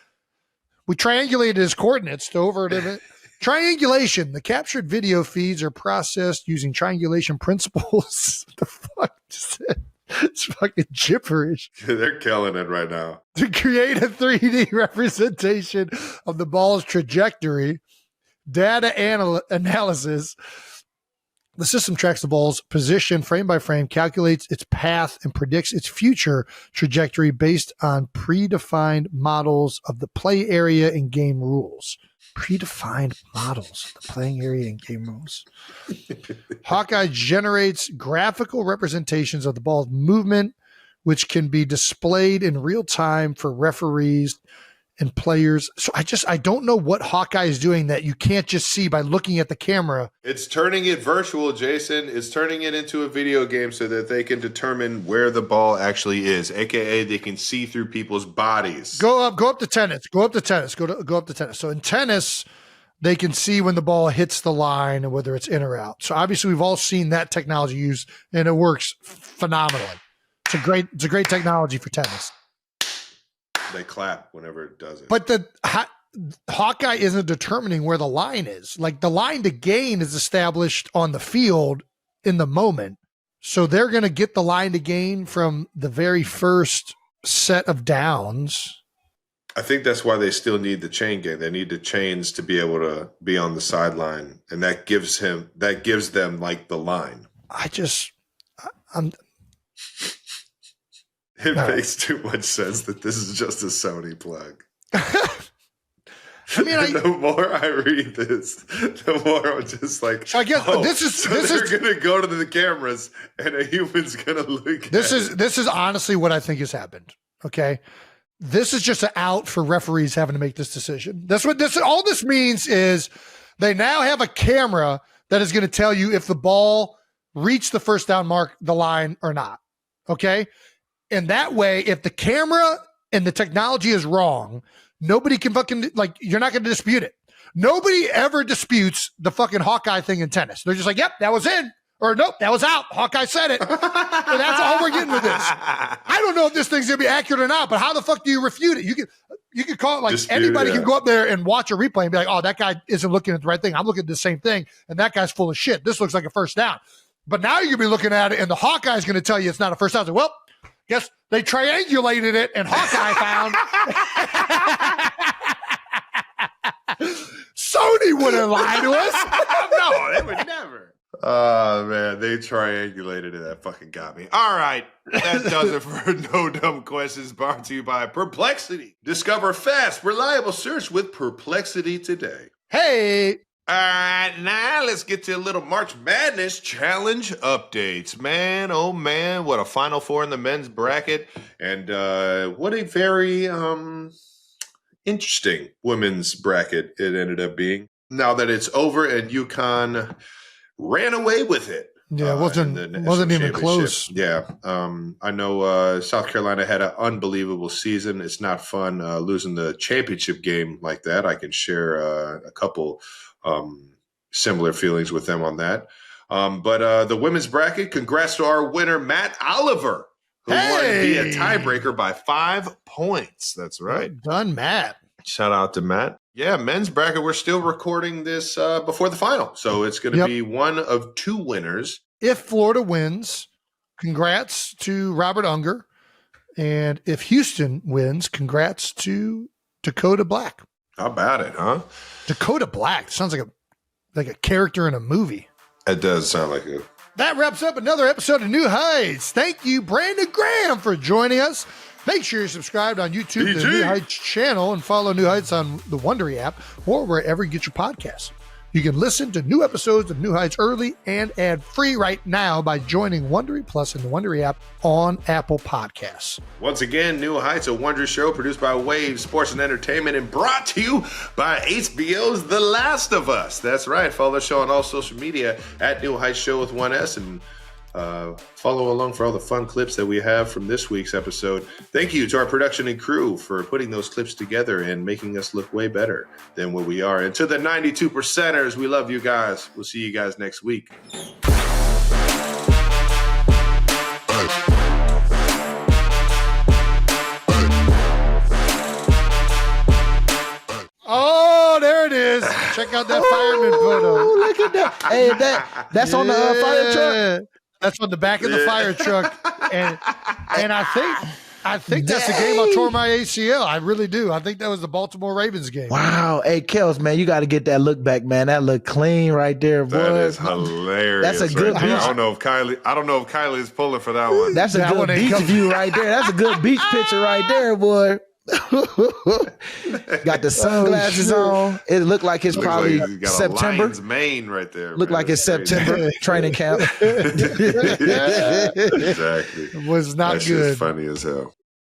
We triangulated his coordinates to over it. Triangulation. The captured video feeds are processed using triangulation principles. What the fuck is that? It's fucking gibberish. They're killing it right now. To create a 3D representation of the ball's trajectory, data analysis. The system tracks the ball's position frame by frame, calculates its path, and predicts its future trajectory based on predefined models of the play area and game rules. Predefined models of the playing area and game rules. Hawkeye generates graphical representations of the ball's movement, which can be displayed in real time for referees and players. So I don't know what Hawkeye is doing that you can't just see by looking at the camera. It's turning it virtual, Jason. It's turning it into a video game so that they can determine where the ball actually is, aka they can see through people's bodies. Go up to tennis. Go up to tennis. So in tennis, they can see when the ball hits the line and whether it's in or out. So obviously we've all seen that technology used and it works phenomenally. It's a great technology for tennis. They clap whenever it does it. But the Hawkeye isn't determining where the line is. Like, the line to gain is established on the field in the moment. So they're going to get the line to gain from the very first set of downs. I think that's why they still need the chain gang. They need the chains to be able to be on the sideline, and that gives them like the line. It makes too much sense that this is just a Sony plug. The more I read this, the more I'm just like, so I guess they're going to go to the cameras and a human's going to look This is honestly what I think has happened. Okay. This is just an out for referees having to make this decision. All this means is they now have a camera that is going to tell you if the ball reached the first down mark, the line, or not. Okay. And that way, if the camera and the technology is wrong, nobody can fucking, like, you're not going to dispute it. Nobody ever disputes the fucking Hawkeye thing in tennis. They're just like, yep, that was in. Or nope, that was out. Hawkeye said it. And that's all we're getting with this. I don't know if this thing's going to be accurate or not, but how the fuck do you refute it? You can call it like anybody can go up there and watch a replay and be like, oh, that guy isn't looking at the right thing. I'm looking at the same thing. And that guy's full of shit. This looks like a first down. But now you're going to be looking at it and the Hawkeye's going to tell you it's not a first down. So, well, guess they triangulated it and Hawkeye found Sony wouldn't lie to us. No, they would never. Oh, man, they triangulated it. That fucking got me. All right, that does it for No Dumb Questions, brought to you by Perplexity. Discover fast, reliable search with Perplexity today. Hey. All right, now let's get to a little March Madness challenge updates. Man, oh man, what a Final Four in the men's bracket. And what a very interesting women's bracket it ended up being. Now that it's over and UConn ran away with it. Yeah, it wasn't even close. Yeah, I know South Carolina had an unbelievable season. It's not fun losing the championship game like that. I can share a couple similar feelings with them on that. But the women's bracket, congrats to our winner, Matt Oliver, who won via tiebreaker by 5 points. That's right. Well done, Matt. Shout out to Matt. Yeah, men's bracket. We're still recording this before the final. So it's going to be one of two winners. If Florida wins, congrats to Robert Unger. And if Houston wins, congrats to Dakota Black. How about it, huh? Dakota Black sounds like a character in a movie. It does sound like it. That wraps up another episode of New Heights. Thank you, Brandon Graham, for joining us. Make sure you're subscribed on YouTube to the New Heights channel and follow New Heights on the Wondery app or wherever you get your podcasts. You can listen to new episodes of New Heights early and ad-free right now by joining Wondery Plus in the Wondery app on Apple Podcasts. Once again, New Heights, a Wondery show produced by Wave Sports and Entertainment and brought to you by HBO's The Last of Us. That's right. Follow the show on all social media at New Heights Show with 1S and follow along for all the fun clips that we have from this week's episode. Thank you to our production and crew for putting those clips together and making us look way better than what we are. And to the 92%ers, we love you guys. We'll see you guys next week. Oh, there it is. Check out that fireman photo. Look at that. Hey, that's on the fire truck. That's on the back of the fire truck. And I think that's the game I tore my ACL. I really do. I think that was the Baltimore Ravens game. Wow. Hey, Kels, man, you got to get that look back, man. That look clean right there, boy. That is hilarious. That's a good beach. I don't know if Kylie is pulling for that one. That's a good beach view right there. That's a good beach picture right there, boy. Got the sunglasses on. It looked like it's probably like got September. A lion's mane right there. Looked like it's September training camp. Exactly. It was not That's good. just funny as hell.